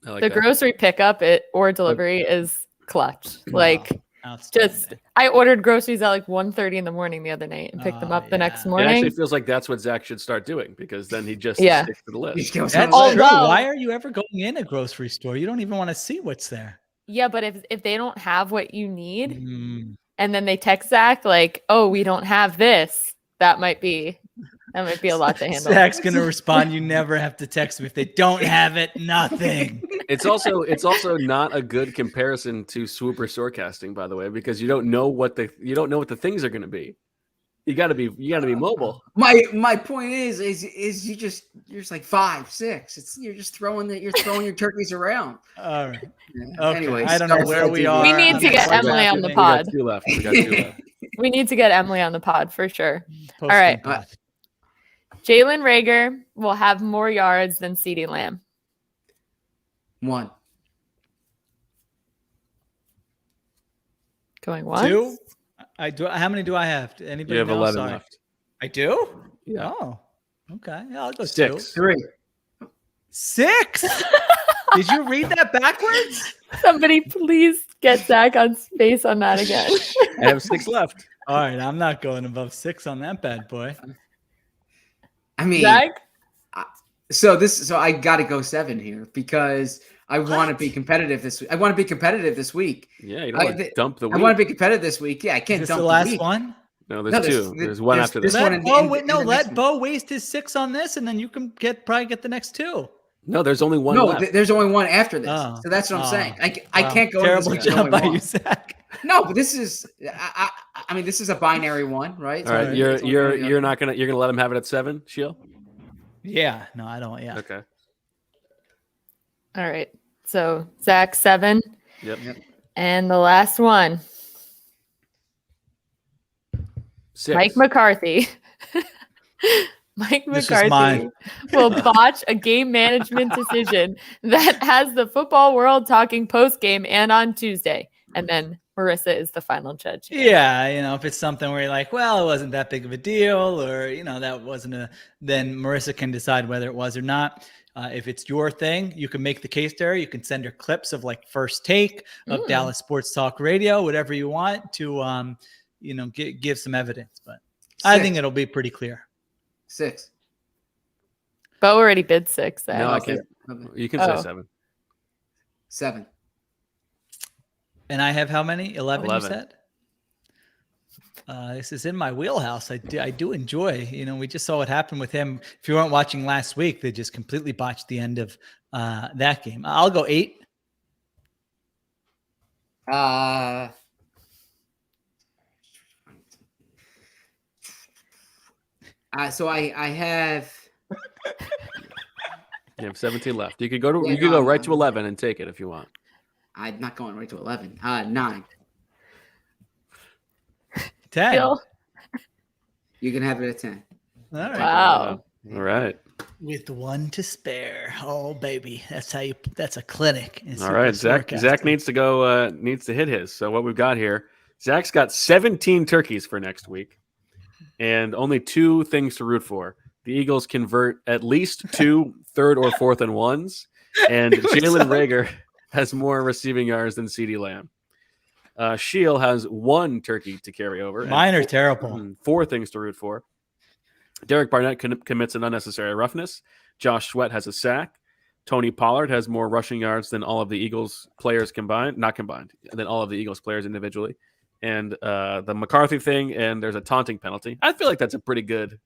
D: I like
F: The
D: that.
F: grocery pickup or delivery is clutch. Like,
E: Outstanding.
F: I ordered groceries at like 1:30 in the morning the other night and picked them up the next
D: It
F: morning.
D: actually feels like that's what Zach should start doing, because then he just
F: Yeah.
D: sticks to the list.
E: That's
F: Although-
E: true. Why are you ever going in a grocery store? You don't even want to see what's there.
F: Yeah, but if they don't have what you need,
E: Mm.
F: and then they text Zach like, "Oh, we don't have this," that might be a lot to handle.
E: Zach's gonna respond, "You never have to text me if they don't have it. Nothing."
D: It's also not a good comparison to Swooper Soarcasting, by the way, because you don't know what the things are going to be. You got to be mobile.
C: My point is you're just like 5, 6. You're just throwing your turkeys around.
E: All right.
C: Yeah.
E: Okay.
C: Anyways,
E: I don't know where we are.
F: We need to get Emily on the
D: We got
F: pod.
D: 2 left. We got 2 left.
F: We need to get Emily on the pod for sure.
E: All
F: right.
E: right.
F: Jalen Rager will have more yards than CeeDee Lamb.
C: 1.
F: Going once.
E: 2. I do. How many do I have? Anybody?
D: You have
E: know?
D: 11
E: Sorry.
D: left.
E: I do.
D: Yeah.
E: Oh. Okay. Yeah, I'll go
D: 6.
C: 3.
E: 6. Did you read that backwards?
F: Somebody please get Zach on space on that again.
D: I have 6 left.
E: All right. I'm not going above 6 on that bad boy.
C: I mean,
F: Zach?
C: so I got to go 7 here because I want to be competitive this week. I want to be competitive this week.
D: Yeah, you don't want to dump the
C: I
D: week.
C: want to be competitive this week. Yeah, I can't
E: Is this
C: dump
E: the last
C: week.
E: one?
D: No, there's
C: No,
D: 2. There's one after this.
C: this one
E: Let
C: and-
E: Bo,
C: and-
E: wait,
C: and
E: no,
C: the
E: let
C: next
E: Bo waste his 6 on this, and then you can probably get the next 2.
D: No, there's only one
C: No,
D: left.
C: there's only one after this.
E: Oh.
C: So that's what I'm
E: Oh.
C: saying. I
E: Wow.
C: can't go
E: Terrible
C: into this
E: job
C: with
E: by
C: only
E: you,
C: one.
E: Zach.
C: No, but this is I mean this is a binary one, right?
D: All right,
C: So
D: you're
C: it's only one or the
D: you're
C: other.
D: not gonna let him have it at 7, Sheil?
E: Yeah. No, I don't. Yeah.
D: Okay.
F: All right. So Zach 7.
D: Yep.
F: And the last one,
D: 6.
F: Mike McCarthy. Mike
E: This is
F: McCarthy
E: mine.
F: will botch a game management decision that has the football world talking post game and on Tuesday. And then Marissa is the final judge.
E: Yeah, if it's something where you're like, well, it wasn't that big of a deal, or that wasn't then Marissa can decide whether it was or not. If it's your thing, you can make the case there. You can send her clips of like First Take of Dallas Sports Talk Radio, whatever you want to, give some evidence. But I
C: 6.
E: think it'll be pretty clear.
C: 6.
F: Bo already bid 6. Zach.
D: No, I
C: Okay.
D: can't. You can
F: Oh.
D: say 7.
C: 7.
E: And I have how many? 11,
D: 11.
E: you said? This is in my wheelhouse. I do enjoy, we just saw what happened with him. If you weren't watching last week, they just completely botched the end of that game. I'll go 8.
C: So I have
D: You have 17 left. You could go
C: Yeah,
D: you could
C: no,
D: go right
C: I'm-
D: to 11 and take it if you want.
C: I'm not going right to 11. 9.
E: 10.
F: Phil?
C: You can have it at 10.
E: All right.
F: Wow.
D: All right.
E: With 1 to spare. Oh, baby. That's a clinic. in
D: All
E: Swooper
D: right. Zach
E: Soarcasting.
D: needs to go needs to hit his. So what we've got here, Zach's got 17 turkeys for next week and only 2 things to root for. The Eagles convert at least 2 third or fourth and ones, and Jalen Rager has more receiving yards than CeeDee Lamb. Sheil has 1 turkey to carry over.
E: Mine are terrible.
D: 4 things to root for. Derek Barnett commits an unnecessary roughness. Josh Sweat has a sack. Tony Pollard has more rushing yards than all of the Eagles players combined, than all of the Eagles players individually. And the McCarthy thing, and there's a taunting penalty. I feel like that's a pretty good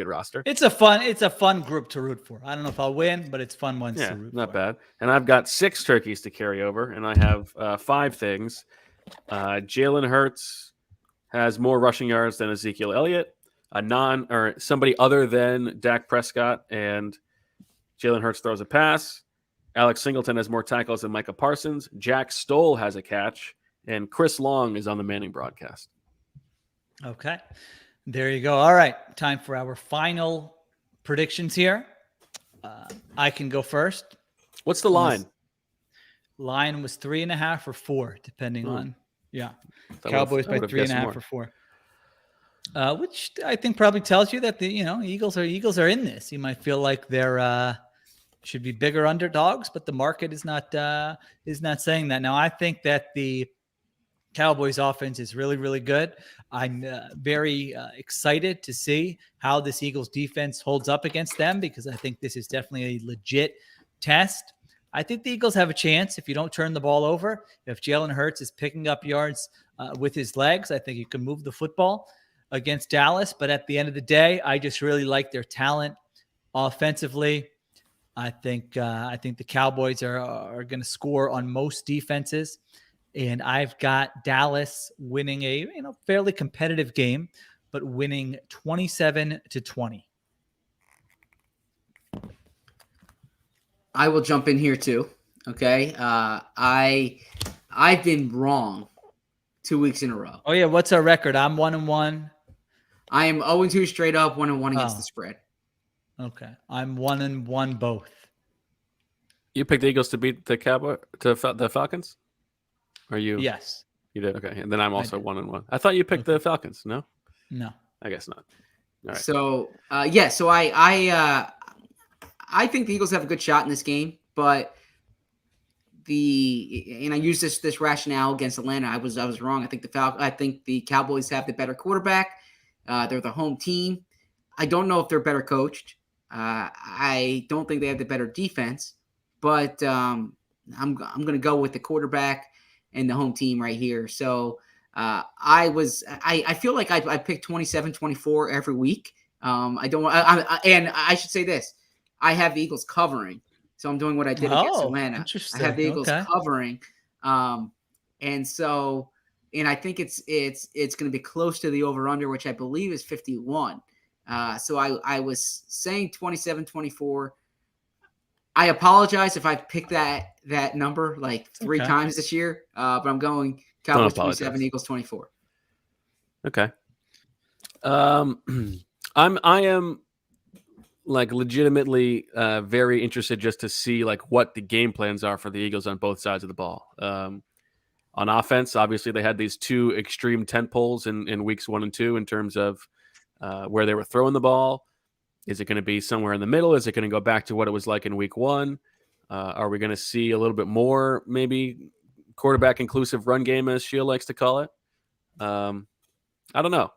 D: roster.
E: It's a fun group to root for. I don't know if I'll win, but it's fun ones to root for.
D: Not bad. And I've got 6 turkeys to carry over, and I have 5 things. Jalen Hurts has more rushing yards than Ezekiel Elliott. Somebody other than Dak Prescott and Jalen Hurts throws a pass. Alex Singleton has more tackles than Micah Parsons. Jack Stoll has a catch, and Chris Long is on the Manning broadcast.
E: Okay, there you go. All right, time for our final predictions here. I can go first.
D: What's the line?
E: Line was 3.5 or 4, depending on. Yeah, Cowboys by 3.5 or 4. Which I think probably tells you that the Eagles are in this. You might feel like they're should be bigger underdogs, but the market is not saying that. Now I think that the Cowboys offense is really, really good. I'm very excited to see how this Eagles defense holds up against them, because I think this is definitely a legit test. I think the Eagles have a chance if you don't turn the ball over. If Jalen Hurts is picking up yards with his legs, I think you can move the football against Dallas. But at the end of the day, I just really like their talent offensively. I think the Cowboys are going to score on most defenses, and I've got Dallas winning a fairly competitive game, but winning 27-20.
C: I will jump in here too. Okay, I've been wrong 2 weeks in a row.
E: Oh yeah, what's our record? I'm 1-1.
C: I am 0-2 straight up, 1-1 against the spread.
E: Okay, I'm 1-1 both.
D: You picked the Eagles to beat the the Falcons? Or you?
E: Yes,
D: you did. Okay, and then I'm also 1-1. I thought you picked the Falcons. No, I guess not. All right.
C: So I think the Eagles have a good shot in this game, but I used this rationale against Atlanta. I was wrong. I think the Cowboys have the better quarterback. They're the home team. I don't know if they're better coached. I don't think they have the better defense, but I'm going to go with the quarterback and the home team right here. So I feel like I pick 27-24 every week. I should say this. I have the Eagles covering. So I'm doing what I did against Atlanta.
E: Interesting.
C: I have the Eagles covering. And I think it's going to be close to the over-under, which I believe is 51. So I was saying 27-24. I apologize if I picked that number like 3 times this year, but I'm going Cowboys 27, Eagles 24.
D: Okay. I am like legitimately very interested just to see like what the game plans are for the Eagles on both sides of the ball. On offense, obviously they had these 2 extreme tent poles in weeks 1 and 2 in terms of where they were throwing the ball. Is it going to be somewhere in the middle? Is it going to go back to what it was like in week 1? Are we going to see a little bit more maybe quarterback inclusive run game, as Sheil likes to call it? I don't know.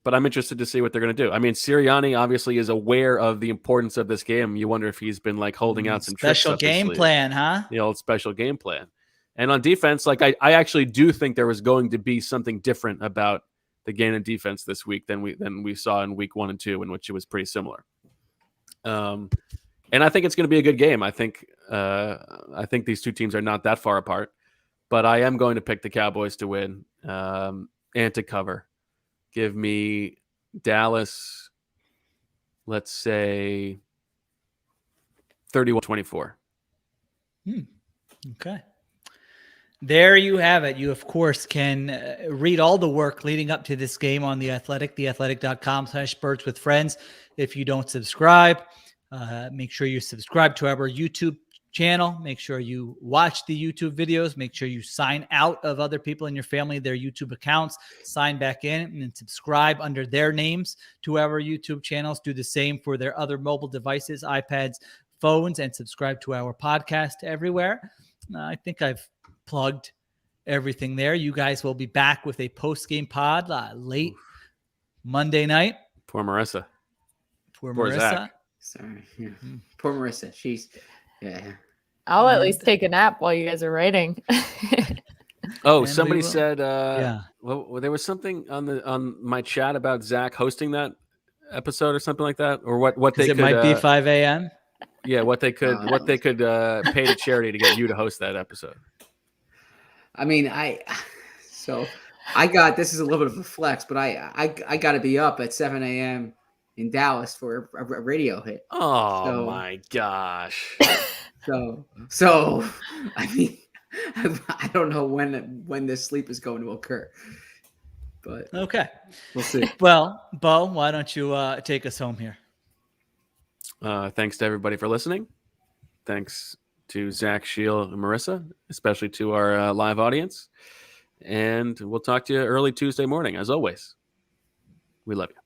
D: But I'm interested to see what they're going to do. I mean, Siriani obviously is aware of the importance of this game. You wonder if he's been like holding out some
E: special game plan, huh?
D: The old special game plan. And on defense, like I actually do think there was going to be something different about the game of defense this week than we saw in week 1 and 2, in which it was pretty similar. And I think it's going to be a good game. I think these 2 teams are not that far apart, but I am going to pick the Cowboys to win and to cover. Give me Dallas, let's say 31-24.
E: Okay. There you have it. You, of course, can read all the work leading up to this game on The Athletic, theathletic.com/birdswithfriends. If you don't subscribe, make sure you subscribe to our YouTube channel. Make sure you watch the YouTube videos. Make sure you sign out of other people in your family, their YouTube accounts, sign back in and then subscribe under their names to our YouTube channels. Do the same for their other mobile devices, iPads, phones, and subscribe to our podcast everywhere. I think I've plugged everything there. You guys will be back with a post-game pod late Monday night.
D: Poor Marissa.
E: Poor
D: Poor
E: Marissa.
D: Zach.
C: Sorry. Yeah. Poor Marissa. She's, yeah.
F: I'll at least take a nap while you guys are writing.
D: Oh,
E: And
D: somebody
E: we will-
D: said,
E: Yeah.
D: well, there was something on my chat about Zach hosting that episode or something like that, or what they
E: It
D: could,
E: might be 5 a.m.
D: yeah, what they could pay to charity to get you to host that episode.
C: I mean, I got, this is a little bit of a flex, but I got to be up at 7 a.m. in Dallas for a radio hit.
D: Oh my gosh.
C: So I mean, I don't know when this sleep is going to occur, but
E: Okay.
C: we'll see.
E: Well, Bo, why don't you take us home here?
D: Thanks to everybody for listening. Thanks to Zach, Sheil, and Marissa, especially to our live audience. And we'll talk to you early Tuesday morning. As always, we love you.